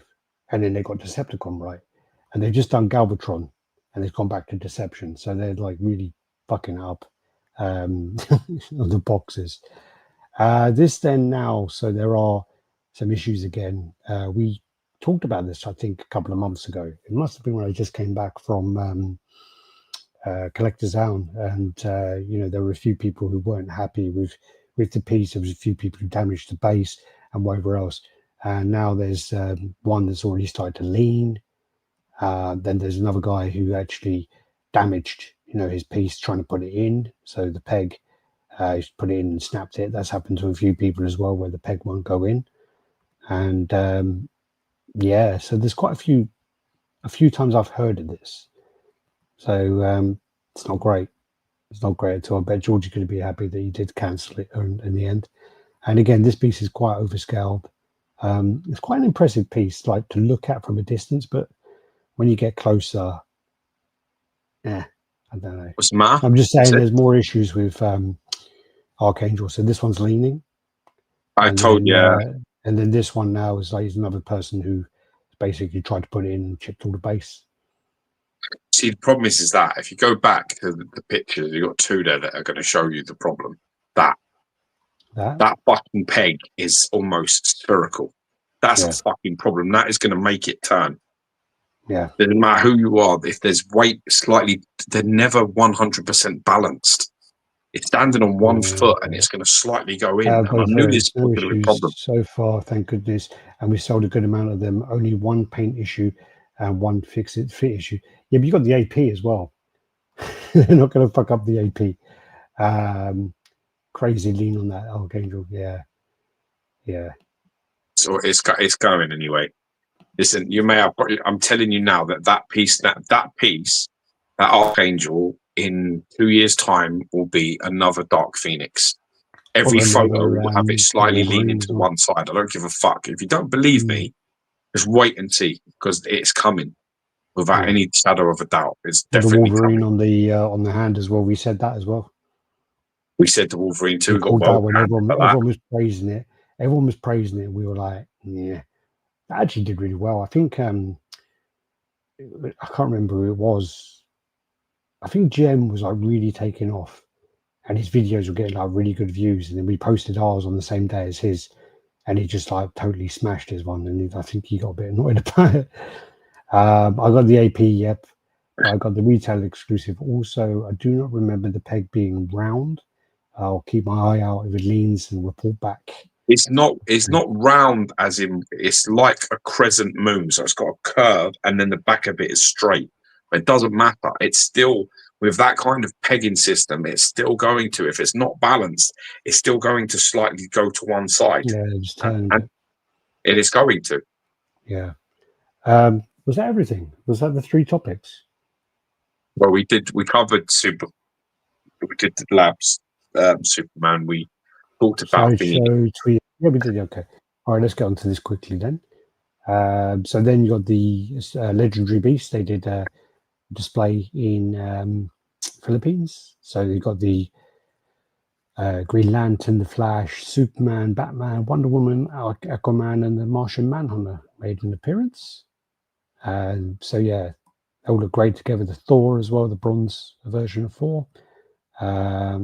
and then they got Decepticon right, and they've just done Galvatron, and they've gone back to Deception. So they're like really fucking up on the boxes. This then now, so there are some issues again. We talked about this, I think, a couple of months ago. It must have been when I just came back from Collector's Own, and there were a few people who weren't happy with the piece. There was a few people who damaged the base and whatever else. And now there's one that's already started to lean. Then there's another guy who actually damaged, his piece trying to put it in. So the peg, he's put it in and snapped it. That's happened to a few people as well, where the peg won't go in. And so there's quite a few times I've heard of this. So it's not great. It's not great at all. I bet George is going to be happy that he did cancel it in the end. And again, this piece is quite overscaled. It's quite an impressive piece, like to look at from a distance, but when you get closer, I don't know. What's the matter? I'm just saying there's more issues with Archangel. So this one's leaning. And then this one now is like another person who basically tried to put it in and chipped all the base. See, the problem is that if you go back to the pictures, you've got two there that are going to show you the problem. That fucking peg is almost spherical. That's a fucking problem. That is going to make it turn. Yeah. Doesn't matter who you are. If there's weight slightly, they're never 100% balanced. It's standing on one foot and it's going to slightly go in. And I knew this was going to be a problem. So far, thank goodness. And we sold a good amount of them. Only one paint issue and one fit issue. Yeah, but you got the AP as well. They're not going to fuck up the AP. Crazy lean on that Archangel. Yeah. So it's going anyway. Listen, you may have. I'm telling you now that piece, that Archangel, in 2 years' time will be another Dark Phoenix. Every photo will have it slightly leaning to one side. I don't give a fuck. If you don't believe me, just wait and see, because it's coming without any shadow of a doubt. It's definitely the Wolverine coming. on the hand as well. We said that as well. We said the Wolverine too. When everyone was praising it. Everyone was praising it. We were like, yeah, that actually did really well. I think I can't remember who it was. I think GM was like really taking off, and his videos were getting like really good views. And then we posted ours on the same day as his, and he just like totally smashed his one. And I think he got a bit annoyed about it. I got the AP, yep. I got the retail exclusive. Also, I do not remember the peg being round. I'll keep my eye out if it leans and report back. It's not round as in, it's like a crescent moon. So it's got a curve and then the back of it is straight. But it doesn't matter. It's still, with that kind of pegging system, it's still going to, if it's not balanced, it's still going to slightly go to one side. Yeah, just turn and it is going to. Yeah. Was that everything? Was that the 3 topics? Well, we covered we did the labs, Superman. We talked about Sideshow, tweet. Yeah, we did. Okay. All right, let's get on to this quickly then. So then you got the Legendary Beast. They did a display in Philippines. So you got the Green Lantern, the Flash, Superman, Batman, Wonder Woman, Aquaman, and the Martian Manhunter made an appearance. So yeah, they all look great together. The Thor as well, the bronze version of Thor. There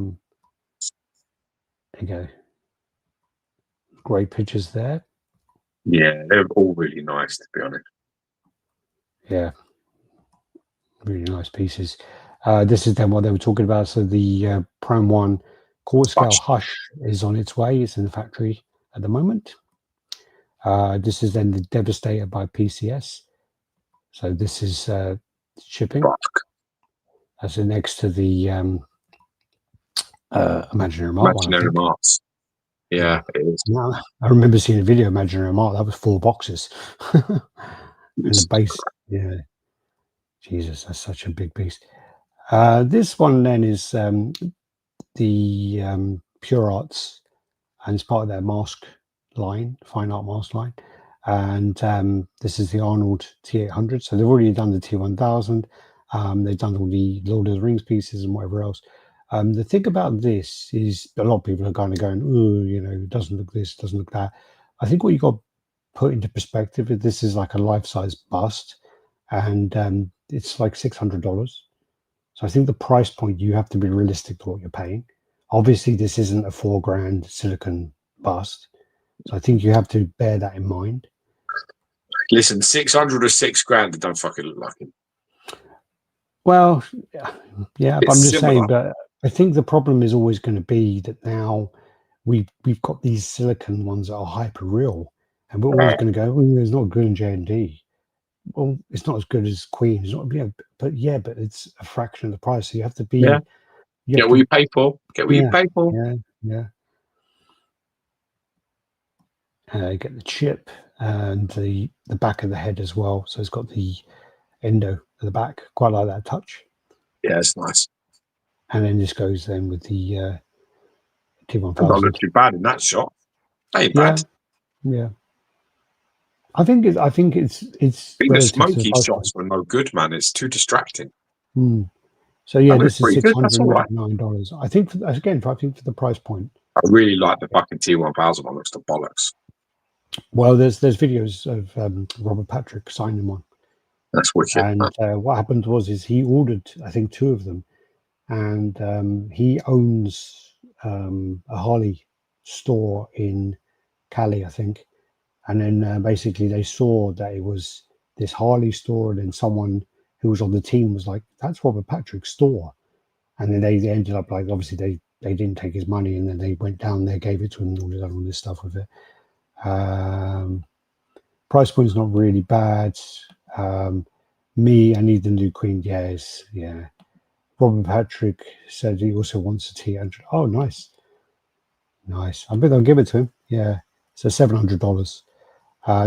you go. Great pictures there. Yeah, they're all really nice, to be honest. Yeah, really nice pieces. This is then what they were talking about. So the Prime 1 quarter scale Hush is on its way. It's in the factory at the moment. This is then the Devastator by PCS. So this is shipping. That's next to the Imaginary Mart one. Imaginary Marts. Yeah, it is. Now, I remember seeing a video of Imaginary Mart. That was 4 boxes. And the base, yeah. Jesus, that's such a big beast. This one then is the Pure Arts, and it's part of their mask line, fine art mask line. And this is the Arnold T800. So they've already done the T1000. They've done all the Lord of the Rings pieces and whatever else. The thing about this is a lot of people are kind of going, oh, you know, it doesn't look this, doesn't look that. I think what you got to put into perspective is this is like a life-size bust, and it's like $600. So I think the price point, you have to be realistic to what you're paying. Obviously, this isn't a $4,000 silicon bust. So I think you have to bear that in mind. Listen, 600 or $6,000, it don't fucking look like it. Well, yeah, but I'm just similar. saying, but I think the problem is always going to be that now we've got these silicon ones that are hyper real, and we're always going to go, oh, it's not good in J&D. Well, it's not as good as Queen. It's not, but it's a fraction of the price. So you have to be. Yeah. Get what you pay for. Get what you pay for. Yeah. Get the chip and the back of the head as well. So it's got the endo at the back. Quite like that touch. Yeah, it's nice. And then this goes then with the T1000. Don't look too bad in that shot. That ain't bad. Yeah. I think it's. I think the smoky shots were no good, man. It's too distracting. So yeah, this is $609. I think for the price point. I really like the fucking T1000 one. Looks the bollocks. Well, there's videos of Robert Patrick signing one. That's wicked. And what happened was he ordered, I think, 2 of them, and he owns a Harley store in Cali, I think. And then basically they saw that it was this Harley store, and then someone who was on the team was like, that's Robert Patrick's store. And then they ended up like, obviously they didn't take his money, and then they went down there, gave it to him, and all this stuff with it. Price point is not really bad. I need the new Queen. Yes, yeah. Robert Patrick said he also wants a T100. Oh, nice. I bet they'll give it to him. Yeah. So $700.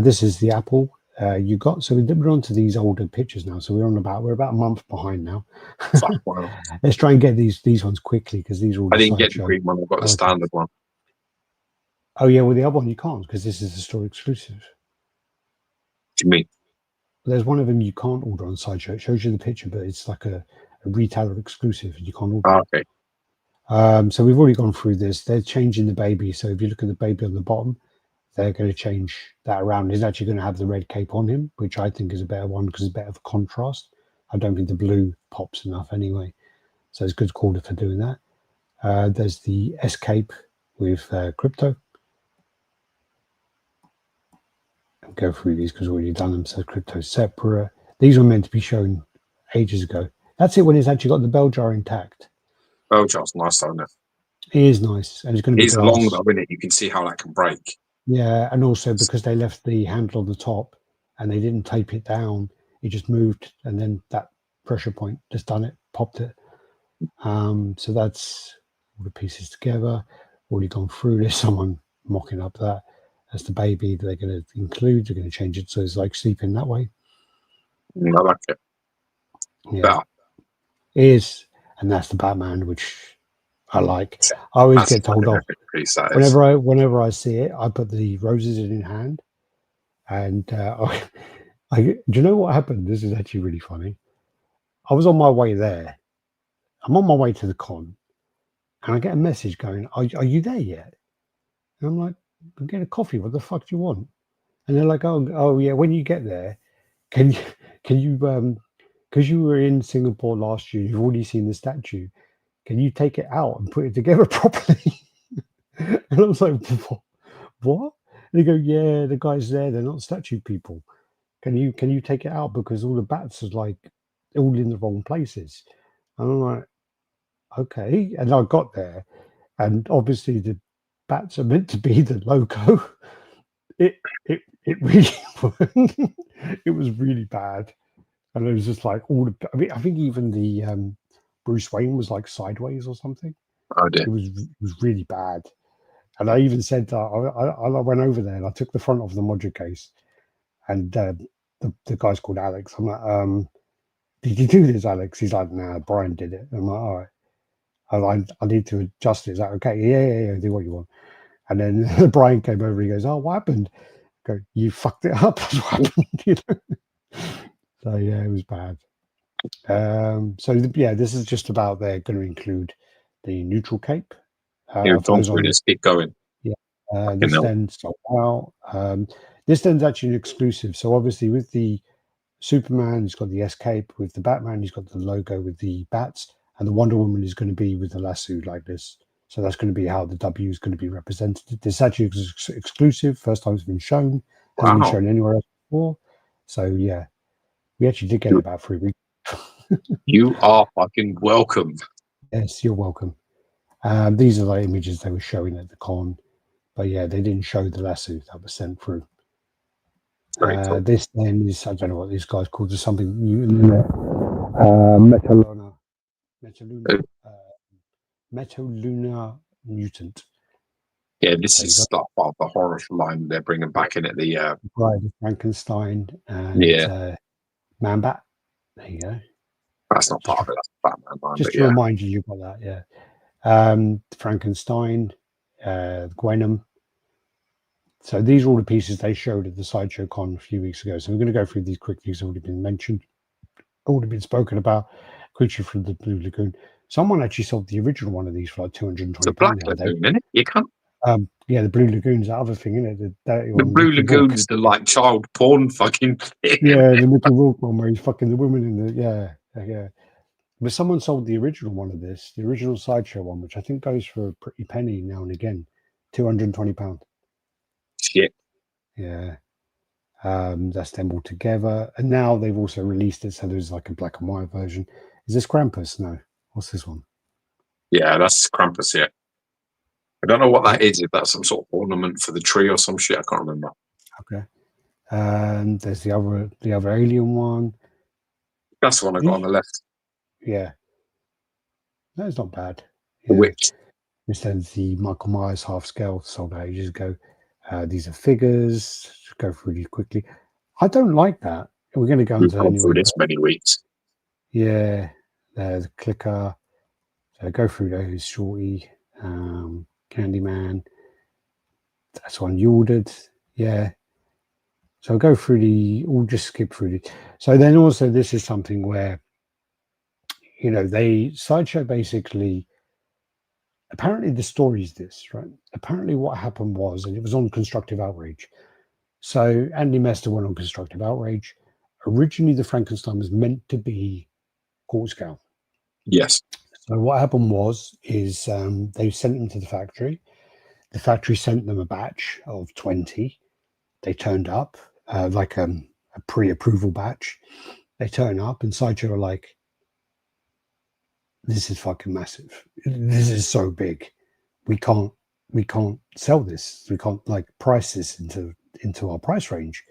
This is the Apple you got. So we're on to these older pictures now. So we're about a month behind now. Let's try and get these ones quickly, because these are all. I didn't get the green one. I've got the standard one. Oh yeah, well the other one you can't, because this is a store exclusive. What do you mean? There's one of them you can't order on Sideshow. It shows you the picture, but it's like a retailer exclusive, and you can't order. Oh, okay. So we've already gone through this. They're changing the baby. So if you look at the baby on the bottom, they're going to change that around. He's actually going to have the red cape on him, which I think is a better one because it's better for contrast. I don't think the blue pops enough anyway. So it's good call for doing that. There's the S cape with crypto. I'll go through these because we've already done them. So crypto separate. These were meant to be shown ages ago. That's it when it's actually got the bell jar intact. Bell jar's nice, isn't it? It is nice. And it's going to be It's long though, isn't it? You can see how that can break. Yeah, and also because they left the handle on the top and they didn't tape it down, it just moved, and then that pressure point just done it, popped it. So that's all the pieces together. Already gone through. There's someone mocking up that as the baby they're going to include. They're going to change it so it's like sleeping that way. I like it. Yeah, Better. it is, and that's the Batman, which I like. I always get told off whenever I see it. I put the roses in hand, and do you know what happened? This is actually really funny. I was on my way there. I'm on my way to the con, and I get a message going, "Are you there yet?" And I'm like, "I'm getting a coffee. What the fuck do you want?" And they're like, "Oh yeah. When you get there, can you because you were in Singapore last year, you've already seen the statue. Can you take it out and put it together properly?" And I was like, "What?" And they go, "Yeah, the guys there. They're not statue people. Can you take it out because all the bats are like all in the wrong places?" And I'm like, "Okay." And I got there, and obviously the bats are meant to be the logo. It really it was really bad, and it was just like all the. I think even the Bruce Wayne was like sideways or something. Oh dear. It was really bad, and I even said that I went over there and I took the front off the module case, and the guy's called Alex. I'm like, "Did you do this, Alex?" He's like, "Nah, Brian did it." I'm like, "All right, I need to adjust it. Is that okay?" Yeah, do what you want. And then Brian came over. He goes, "Oh, what happened?" I go, "You fucked it up." That's what happened. You know? So yeah, it was bad. So yeah, this is just about they're going to include the neutral cape. You've For gone those through on, this. Keep going. yeah, Fucking this hell. then sold out. This then's actually an exclusive. So obviously with the Superman, he's got the S cape. With the Batman, he's got the logo with the bats, and the Wonder Woman is going to be with the lasso like this. So that's going to be how the W is going to be represented. This actually is exclusive. First time it's been shown. Hasn't been Wow. shown anywhere else before. So yeah, we actually did get it about 3 weeks. You are fucking welcome. Yes, you're welcome. These are the images they were showing at the con, but yeah, they didn't show the lasso that was sent through. Very cool. This then is, I don't know what these guys called, there's something new in there. Metaluna, Metaluna Mutant. Yeah, this is like part of the horror line they're bringing back in at the. Bride of Frankenstein and Man Bat. There you go. That's not part of it. That's Batman line. Just to remind you, you've got that, yeah. Frankenstein, Gwenum. So these are all the pieces they showed at the Sideshow Con a few weeks ago. So we're going to go through these quickly. It's already been mentioned, already been spoken about. Creature from the Blue Lagoon. Someone actually sold the original one of these for like £220. It's a black lagoon, isn't it? You can't. Yeah, the Blue Lagoon's that other thing, isn't it? The Blue Lagoon is the like child porn fucking thing. Yeah, the Mickey Rourke one where he's fucking the woman in the yeah. But someone sold the original one of this, the original Sideshow one, which I think goes for a pretty penny now and again, £220. Shit. Yeah. That's them all together. And now they've also released it, so there's like a black and white version. Is this Krampus? No. What's this one? Yeah, that's Krampus, yeah. I don't know what that is, if that's some sort of ornament for the tree or some shit. I can't remember. Okay. There's the other alien one. That's the one I got on the left. Yeah. That's not bad. The witch. This is the Michael Myers half scale sold out ages ago. These are figures. Just go through these quickly. I don't like that. We're going to go into anyway. Through this many weeks. Yeah, there's a clicker. So go through those. Shorty, Candyman. That's one you ordered. Yeah. So I'll go through we'll just skip through it. So then also this is something where, Sideshow basically, apparently the story is this, right? Apparently what happened was, and it was on Constructive Outrage. So Andy Mester went on Constructive Outrage. Originally the Frankenstein was meant to be quarter scale. Yes. So what happened is they sent them to the factory. The factory sent them a batch of 20. They turned up, like a pre-approval batch. They turn up and Sideshow are like, this is fucking massive. This is so big. We can't sell this. We can't like price this into our price range.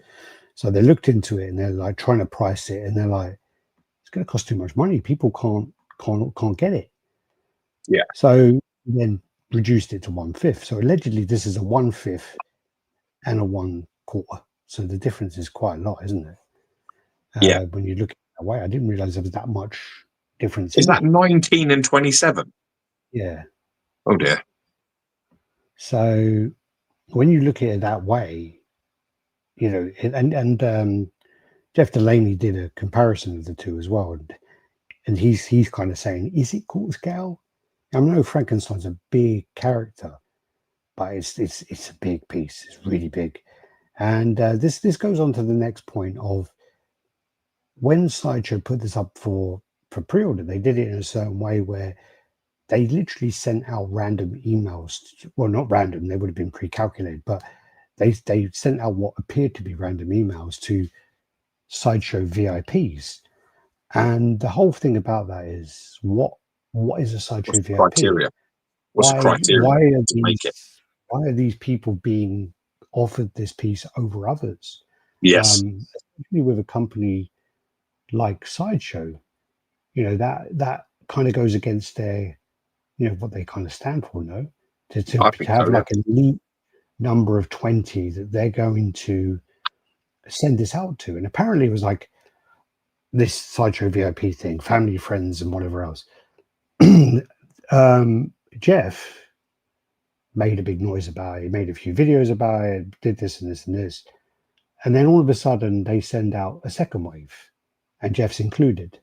So they looked into it and they're like trying to price it and they're like, it's going to cost too much money. People can't get it. Yeah. So then reduced it to 1/5. So allegedly, this is a 1/5 and a 1/4. So the difference is quite a lot, isn't it? Yeah. When you look at it that way, I didn't realize there was that much difference. Is that 19 and 27? Yeah. Oh dear. So when you look at it that way, you know, and Jeff Delaney did a comparison of the two as well, and he's kind of saying, is it quarter scale? I know Frankenstein's a big character, but it's a big piece. It's really big, and this goes on to the next point of when Sideshow put this up for pre-order. They did it in a certain way where they literally sent out random emails. Well, not random; they would have been pre-calculated, but they sent out what appeared to be random emails to Sideshow VIPs. And the whole thing about that is what is a Sideshow What's the VIP? criteria? What's the criteria to make it? Why are these people being offered this piece over others? Yes. Especially with a company like Sideshow, you know, that kind of goes against their, you know, what they kind of stand for, no? To have so, like an elite number of 20 that they're going to send this out to. And apparently it was like this Sideshow VIP thing, family, friends, and whatever else. Jeff made a big noise about it. He made a few videos about it, did this and this and this. And then all of a sudden they send out a second wave and Jeff's included.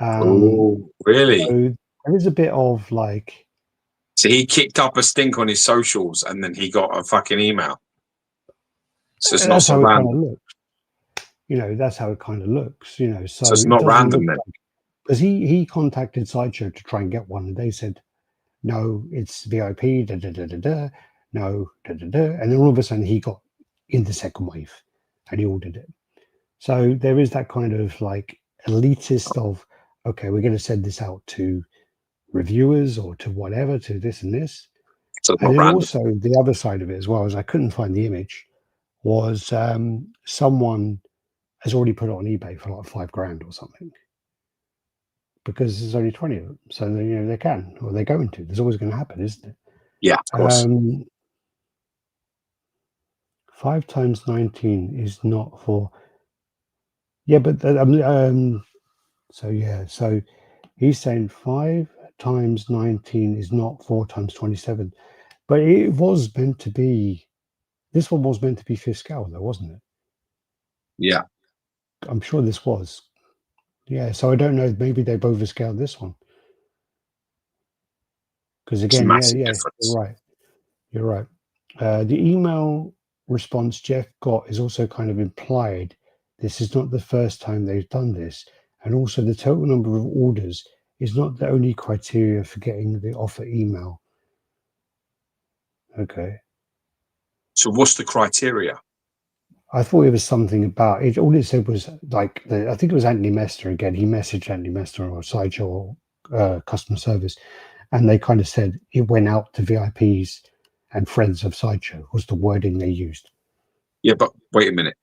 Oh, really? So there is a bit of like... So he kicked up a stink on his socials and then he got a fucking email. So it's not so random. Kind of looks. You know, that's how it kind of looks, you know. So it's not random then. Because he contacted Sideshow to try and get one, and they said, no, it's VIP, da da da da da, no, da da da. And then all of a sudden he got in the second wave and he ordered it. So there is that kind of like elitist of, okay, we're going to send this out to reviewers or to whatever, to this and this. So and then random. Also the other side of it as well, as I couldn't find the image, was someone has already put it on eBay for like $5,000 or something. Because there's only 20 of them. So, you know, they can, or they're going to. There's always going to happen, isn't it? Yeah, of course. 5 times 19 is not for... Yeah, but... so, yeah. So, he's saying 5 times 19 is not 4 times 27. But it was meant to be... This one was meant to be fifth scale, though, wasn't it? Yeah. I'm sure this was. Yeah, so I don't know. Maybe they've overscaled this one. Because again, yeah, you're right. You're right. The email response Jeff got is also kind of implied. This is not the first time they've done this. And also the total number of orders is not the only criteria for getting the offer email. Okay. So what's the criteria? I thought it was something about it. All it said was like, I think it was Anthony Mester again. He messaged Anthony Mester or Sideshow customer service, and they kind of said it went out to VIPs and friends of Sideshow was the wording they used. Yeah, but wait a minute.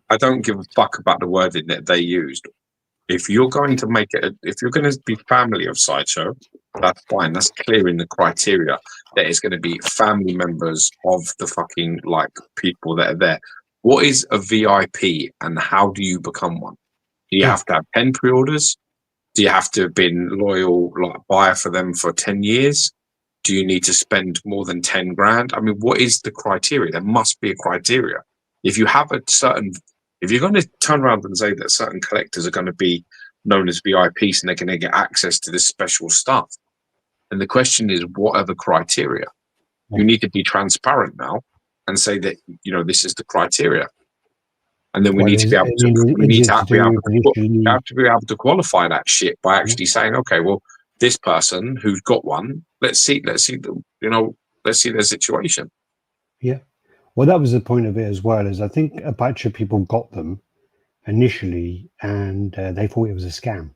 I don't give a fuck about the wording that they used. If you're going to make it, if you're going to be family of Sideshow, that's fine. That's clear in the criteria that it's going to be family members of the fucking like people that are there. What is a VIP and how do you become one? Do you have to have 10 pre-orders? Do you have to have been loyal like buyer for them for 10 years? Do you need to spend more than 10 grand? I mean, what is the criteria? There must be a criteria. If you have a certain, if you're going to turn around and say that certain collectors are going to be known as VIPs and they're going to get access to this special stuff, and the question is, what are the criteria? You need to be transparent now and say that, you know, this is the criteria. And then we need to be able to qualify that shit by actually saying, okay, well, this person who's got one, let's see their situation. Yeah. Well, that was the point of it as well, is I think a bunch of people got them initially and they thought it was a scam.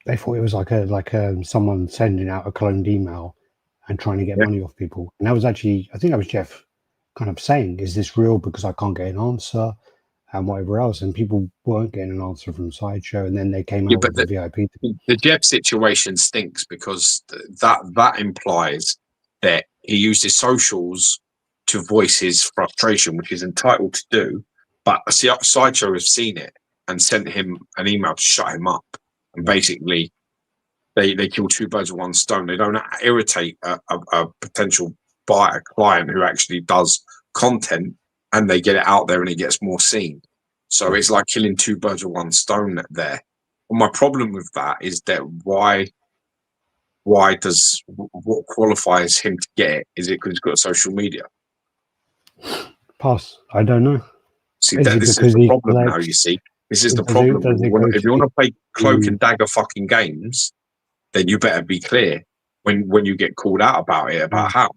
They thought it was like someone sending out a cloned email and trying to get money off people. And that was actually, I think that was Jeff kind of saying, is this real? Because I can't get an answer. and whatever else, and people weren't getting an answer from Sideshow, and then they came Yeah, out but with the VIP. the Jeb situation stinks because that implies that he used his socials to voice his frustration, which he's entitled to do. But Sideshow have seen it and sent him an email to shut him up. And basically, they kill two birds with one stone. They don't irritate a potential buyer client who actually does content, and they get it out there and it gets more seen. So it's like killing two birds with one stone there. Well, my problem with that is that why does what qualifies him to get it? Is it because he's got social media? Pass. I don't know. See, this is the problem now. You see, this is the problem. If you want to play cloak and dagger fucking games, then you better be clear when you get called out about it, about how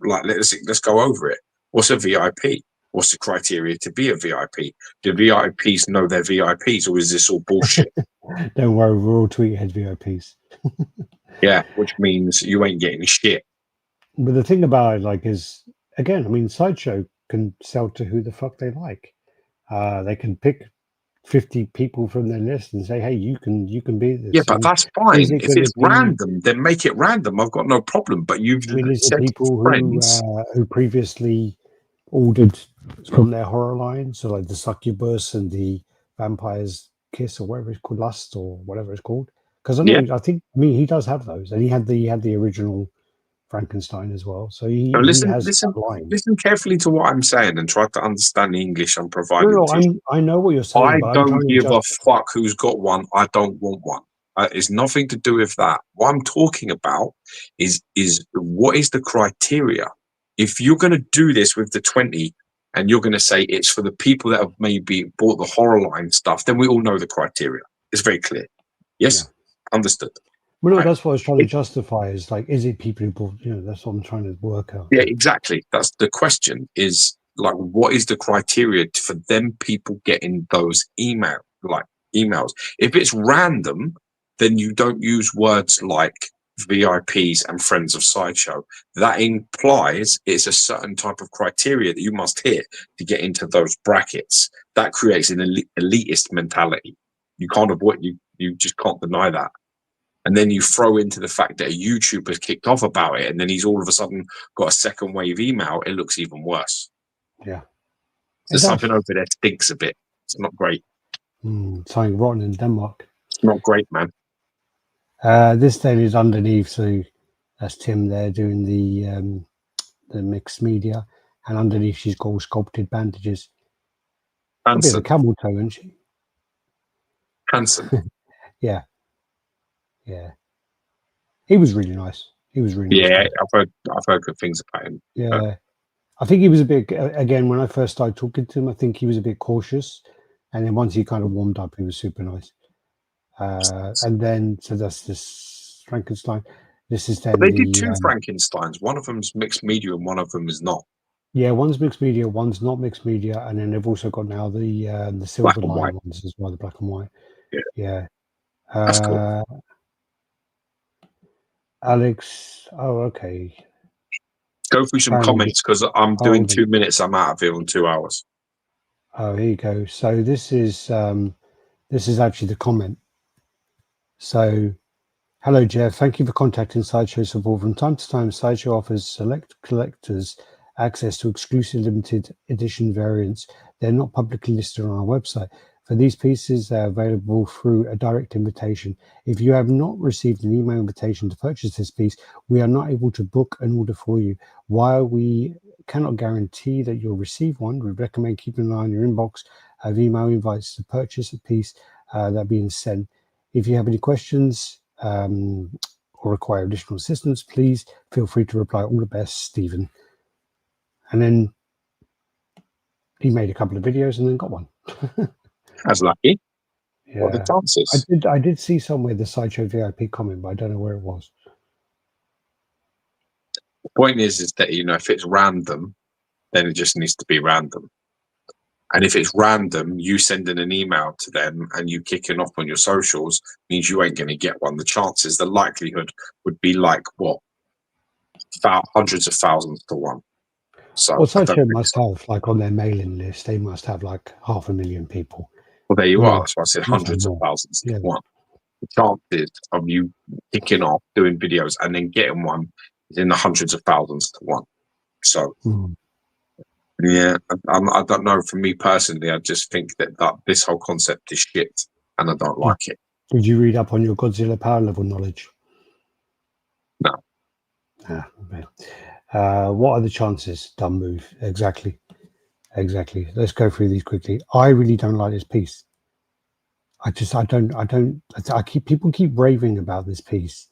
let's go over it. What's a VIP? What's the criteria to be a VIP? Do VIPs know they're VIPs, or is this all bullshit? Don't worry, we're all Tweeterhead VIPs. Yeah, which means you ain't getting shit. But the thing about it, like, is again, I mean, Sideshow can sell to who the fuck they like. They can pick 50 people from their list and say, "Hey, you can be this." Yeah, but that's fine. If it's random, then make it random. I've got no problem. But you've said people who previously ordered from their horror line, so like the Succubus and the Vampire's Kiss or whatever it's called, Lust or whatever it's called. Because I know, I think, he does have those, and he had the original Frankenstein as well. So he listen carefully to what I'm saying and try to understand the English I'm providing. No, I know what you're saying. I don't give a fuck who's got one. I don't want one. It's nothing to do with that. What I'm talking about is what is the criteria? If you're going to do this with the 20 and you're going to say it's for the people that have maybe bought the horror line stuff, then we all know the criteria. It's very clear. Yes, understood. Well, no, that's what I was trying to justify. Is like, is it people who bought? That's what I'm trying to work out. Yeah, exactly. That's the question. Is like, what is the criteria for them people getting those emails? If it's random, then you don't use words like VIPs and friends of Sideshow. That implies it's a certain type of criteria that you must hit to get into those brackets. That creates an elitist mentality. You can't avoid. You just can't deny that. And then you throw into the fact that a YouTuber's kicked off about it, and then he's all of a sudden got a second wave email. It looks even worse. Yeah. So something over there stinks a bit. It's not great. Something rotten in Denmark. It's not great, man. This then is underneath, so that's Tim there doing the mixed media, and underneath she's got all sculpted bandages. A bit of a camel toe, isn't she? Handsome. Yeah. He was really nice. Nice. I've heard good things about him. Yeah. I think he was a bit, again, when I first started talking to him, I think he was a bit cautious. And then once he kind of warmed up, he was super nice. And then, so that's this Frankenstein. This is then but they did two Frankensteins. One of them's mixed media and one of them is not. Yeah, one's mixed media, one's not mixed media. And then they've also got now the silver line ones as well, the black and white. Yeah. That's cool. Alex, okay. Go through some comments because I'm doing 2 minutes. I'm out of here in 2 hours. Oh, here you go. So this is actually the comment. So, hello, Jeff. Thank you for contacting Sideshow support. From time to time, Sideshow offers select collectors access to exclusive limited edition variants. They're not publicly listed on our website. For these pieces, they're available through a direct invitation. If you have not received an email invitation to purchase this piece, we are not able to book an order for you. While we cannot guarantee that you'll receive one, we recommend keeping an eye on your inbox of email invites to purchase a piece that being sent. If you have any questions or require additional assistance, please feel free to reply. All the best, Stephen. And then he made a couple of videos and then got one. That's lucky. Yeah. What are the chances? I did see somewhere the Sideshow VIP comment, but I don't know where it was. The point is that, if it's random, then it just needs to be random. And if it's random, you sending an email to them and you kicking off on your socials means you ain't going to get one. The likelihood would be like, what? Hundreds of thousands to one. So Well, I don't Sideshow think must have, like, on their mailing list, they must have like 500,000 people. well, there you are. More. That's why I said Must have hundreds of more. thousands to Yeah. one. The chances of you kicking off doing videos and then getting one is in the hundreds of thousands to one. So yeah, I don't know. For me personally, I just think that this whole concept is shit, and I don't like it. Did you read up on your Godzilla power level knowledge? No. Okay. What are the chances? Dumb move. Exactly. Let's go through these quickly. I really don't like this piece. People keep raving about this piece.